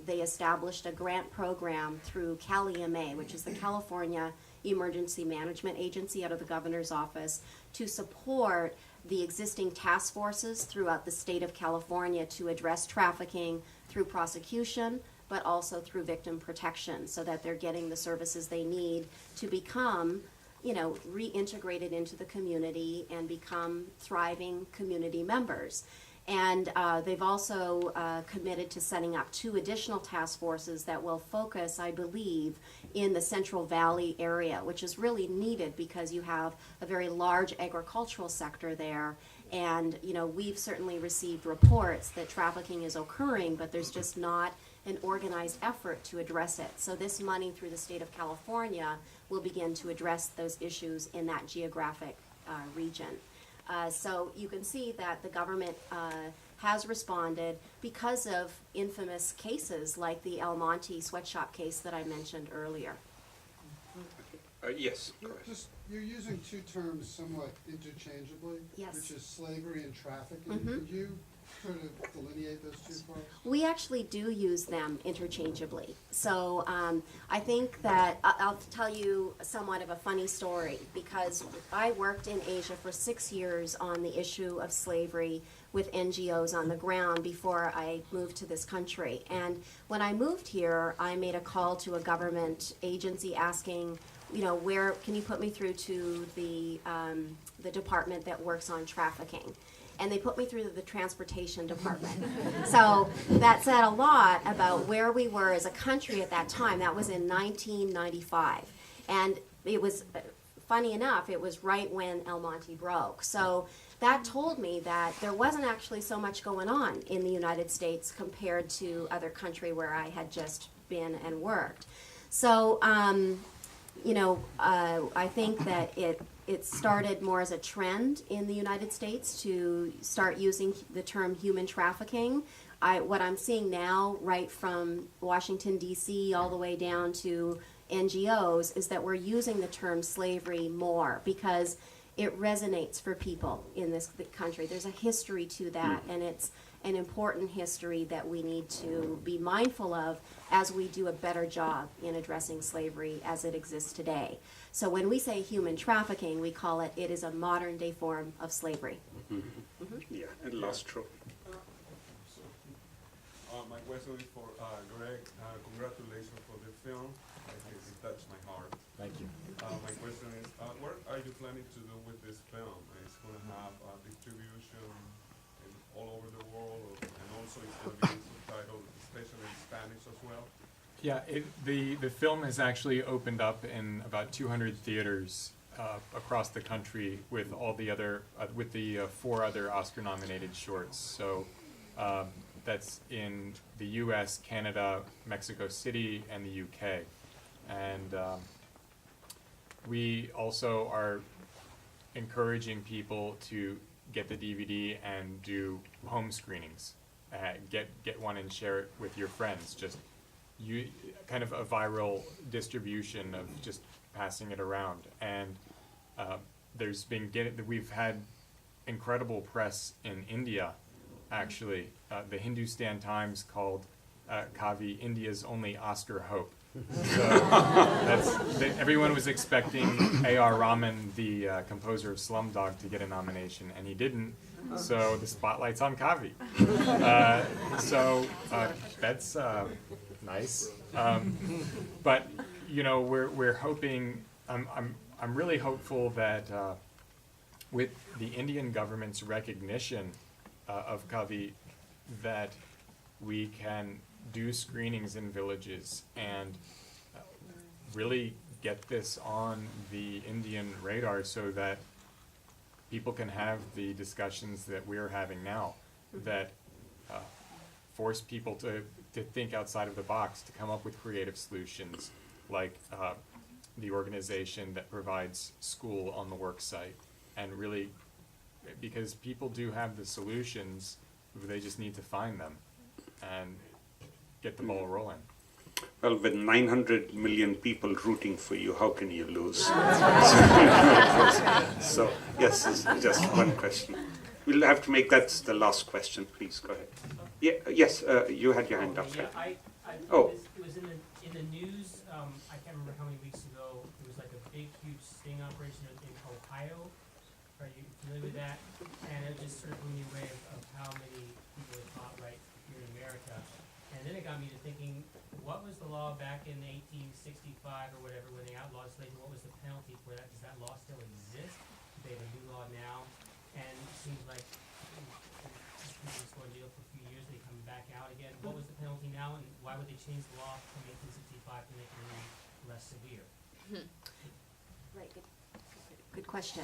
they established a grant program through CalEMA, which is the California Emergency Management Agency out of the governor's office, to support the existing task forces throughout the state of California to address trafficking through prosecution, but also through victim protection, so that they're getting the services they need to become reintegrated into the community and become thriving community members. And they've also committed to setting up 2 additional task forces that will focus, I believe, in the Central Valley area, which is really needed because you have a very large agricultural sector there. And we've certainly received reports that trafficking is occurring, but there's just not an organized effort to address it. So this money through the state of California will begin to address those issues in that geographic region. So you can see that the government has responded because of infamous cases like the El Monte sweatshop case that I mentioned earlier. Yes, of course. You're using 2 terms somewhat interchangeably, Yes. which is slavery and trafficking. Mhm. Could you sort of delineate those 2 parts? We actually do use them interchangeably. So I think that I'll tell you somewhat of a funny story, because I worked in Asia for 6 years on the issue of slavery with NGOs on the ground before I moved to this country. And when I moved here, I made a call to a government agency asking, where can you put me through to the department that works on trafficking? And they put me through the transportation department. So that said a lot about where we were as a country at that time. That was in 1995. And it was, funny enough, it was right when El Monte broke. So that told me that there wasn't actually so much going on in the United States compared to other country where I had just been and worked. So, I think that it started more as a trend in the United States to start using the term human trafficking. What I'm seeing now, right from Washington, D.C., all the way down to NGOs, is that we're using the term slavery more because it resonates for people in this country. There's a history to that, and it's an important history that we need to be mindful of as we do a better job in addressing slavery as it exists today. So when we say human trafficking, we call it is a modern day form of slavery. Yeah, and last row. My question is for Gregg. Congratulations for the film. I think it touched my heart. Thank you. My question is, what are you planning to do with this film? It's going to have distribution all over the world, and also it's going to be subtitled, especially in Spanish as well? Yeah, the film has actually opened up in about 200 theaters across the country with all the other, with the 4 other Oscar-nominated shorts. So that's in the U.S., Canada, Mexico City, and the U.K. And we also are encouraging people to get the DVD and do home screenings. Get one and share it with your friends. Just kind of a viral distribution of just passing it around. And we've had incredible press in India, actually. The Hindustan Times called Kavi India's only Oscar hope. So everyone was expecting A.R. Rahman, the composer of Slumdog, to get a nomination, and he didn't. So the spotlight's on Kavi. That's nice. But we're hoping. I'm really hopeful that with the Indian government's recognition of Kavi, that we can do screenings in villages and really get this on the Indian radar so that people can have the discussions that we're having now, that force people to think outside of the box, to come up with creative solutions, like the organization that provides school on the work site. And really, because people do have the solutions, they just need to find them and get the ball rolling. Well, with 900 million people rooting for you, how can you lose? So, yes, it's just one question. We'll have to make that the last question. Please, go ahead. Yeah, yes, you had your hand up. Yeah, Right? it was in the news, I can't remember how many weeks ago, it was like a big, huge sting operation in Ohio. Are you familiar with that? And it just sort of blew me away of how many people it caught right here in America. And then it got me to thinking, what was the law back in 1865 or whatever when they outlawed slavery? What was the penalty for that? Does that law still exist? Do they have a new law now? And it seems like people just go to jail for a few years, they come back out again. What was the penalty now, and why would they change the law from 1865 to make it any less severe? Right, good question.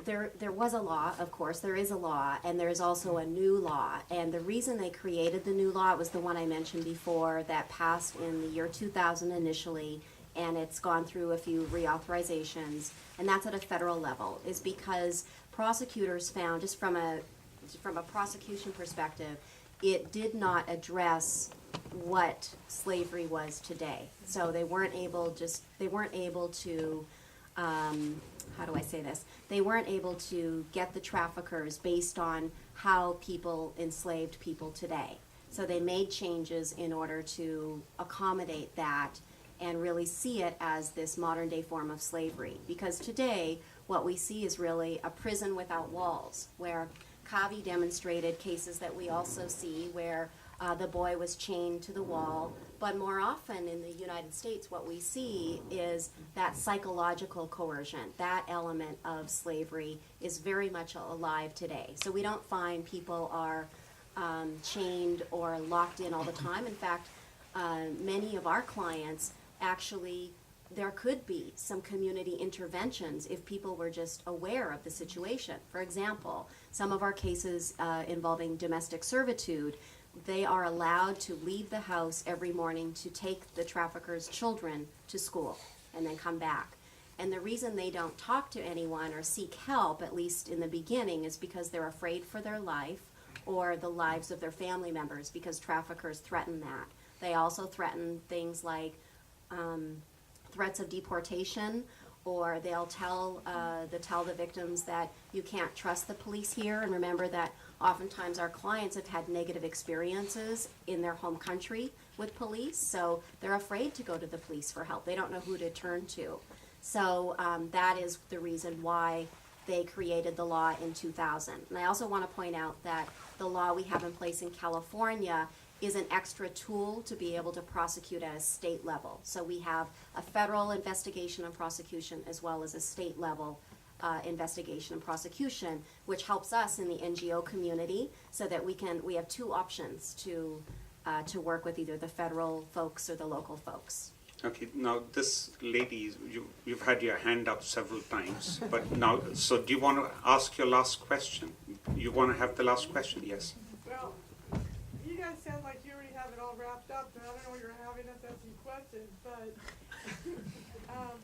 There was a law, of course, there is a law, and there is also a new law. And the reason they created the new law, it was the one I mentioned before that passed in the year 2000 initially, and it's gone through a few reauthorizations, and that's at a federal level, is because prosecutors found, just from a prosecution perspective, it did not address what slavery was today. So they weren't able to, how do I say this? They weren't able to get the traffickers based on how people enslaved people today. So they made changes in order to accommodate that and really see it as this modern day form of slavery. Because today, what we see is really a prison without walls, where Kavi demonstrated cases that we also see where the boy was chained to the wall. But more often in the United States, what we see is that psychological coercion. That element of slavery is very much alive today. So we don't find people are chained or locked in all the time. In fact, many of our clients actually, there could be some community interventions if people were just aware of the situation. For example, some of our cases involving domestic servitude, they are allowed to leave the house every morning to take the traffickers' children to school and then come back. And the reason they don't talk to anyone or seek help, at least in the beginning, is because they're afraid for their life or the lives of their family members, because traffickers threaten that. They also threaten things like threats of deportation, or they'll tell the victims that you can't trust the police here. And remember that oftentimes our clients have had negative experiences in their home country with police, so they're afraid to go to the police for help. They don't know who to turn to. So that is the reason why they created the law in 2000. And I also want to point out that the law we have in place in California is an extra tool to be able to prosecute at a state level. So we have a federal investigation and prosecution as well as a state level investigation and prosecution, which helps us in the NGO community so that we have two options to work with either the federal folks or the local folks. Okay, now this lady, you've had your hand up several times, but now, so do you want to ask your last question? You want to have the last question? Yes. Well, you guys sound like you already have it all wrapped up, and I don't know what you're having us asking questions, but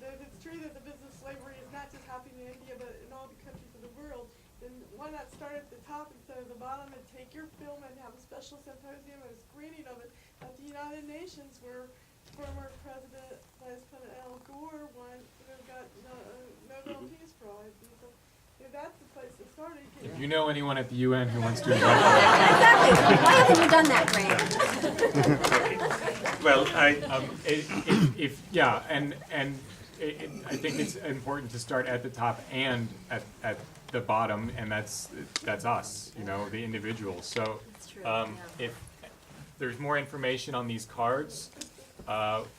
if it's true that the business slavery is not just happening in India, but in all the countries of the world, then why not start at the top instead of the bottom and take your film and have a special symposium and a screening of it at the United Nations, where former President, Vice President Al Gore got Nobel Peace Prize. So if that's the place to start, If you know anyone at the UN who wants to invite Exactly. Why haven't you done that, Greg? Well, I think it's important to start at the top and at the bottom, and that's us, the individuals. So if there's more information on these cards,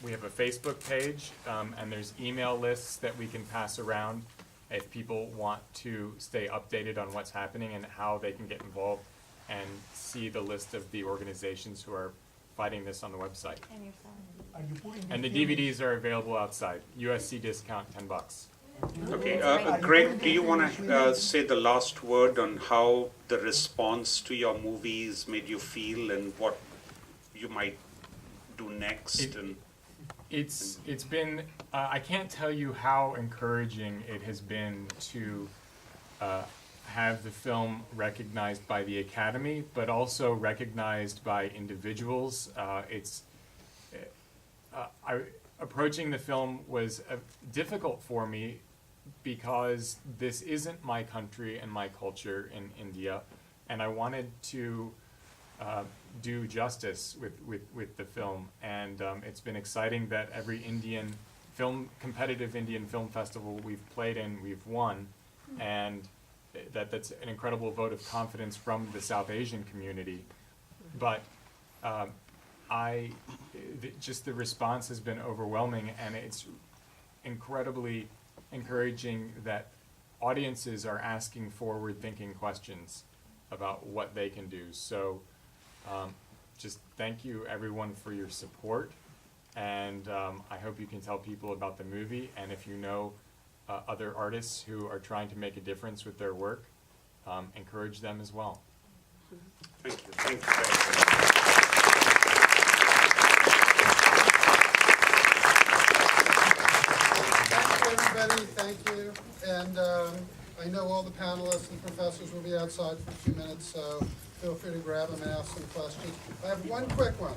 we have a Facebook page, and there's email lists that we can pass around if people want to stay updated on what's happening and how they can get involved and see the list of the organizations who are fighting this on the website. And the DVDs are available outside. USC discount, $10. Okay, Greg, do you want to say the last word on how the response to your movies made you feel and what you might do next? It's been, I can't tell you how encouraging it has been to have the film recognized by the Academy, but also recognized by individuals. Approaching the film was difficult for me because this isn't my country and my culture in India, and I wanted to do justice with the film, and it's been exciting that every competitive Indian film festival we've played in, we've won, and that's an incredible vote of confidence from the South Asian community. But just the response has been overwhelming, and it's incredibly encouraging that audiences are asking forward-thinking questions about what they can do. So just thank you everyone for your support, and I hope you can tell people about the movie, and if you know other artists who are trying to make a difference with their work, encourage them as well. Thank you. Thank you. Everybody, thank you. And I know all the panelists and professors will be outside for a few minutes, so feel free to grab them and ask some questions. I have one quick one.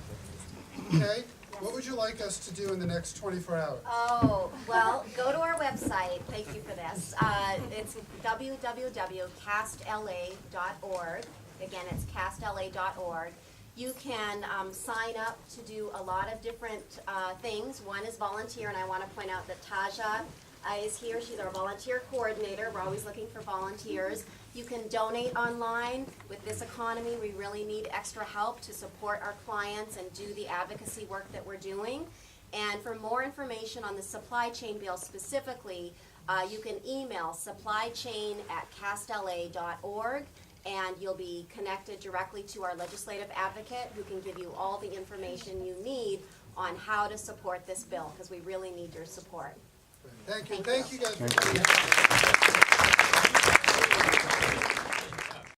Okay? What would you like us to do in the next 24 hours? Oh, well, go to our website. Thank you for this. It's www.castla.org. Again, it's castla.org. You can sign up to do a lot of different things. One is volunteer, and I want to point out that Taja is here. She's our volunteer coordinator. We're always looking for volunteers. You can donate online. With this economy, we really need extra help to support our clients and do the advocacy work that we're doing. And for more information on the supply chain bill specifically, you can email supplychain@castla.org, and you'll be connected directly to our legislative advocate who can give you all the information you need on how to support this bill, because we really need your support. Thank you. Thank you guys for Thank you. coming.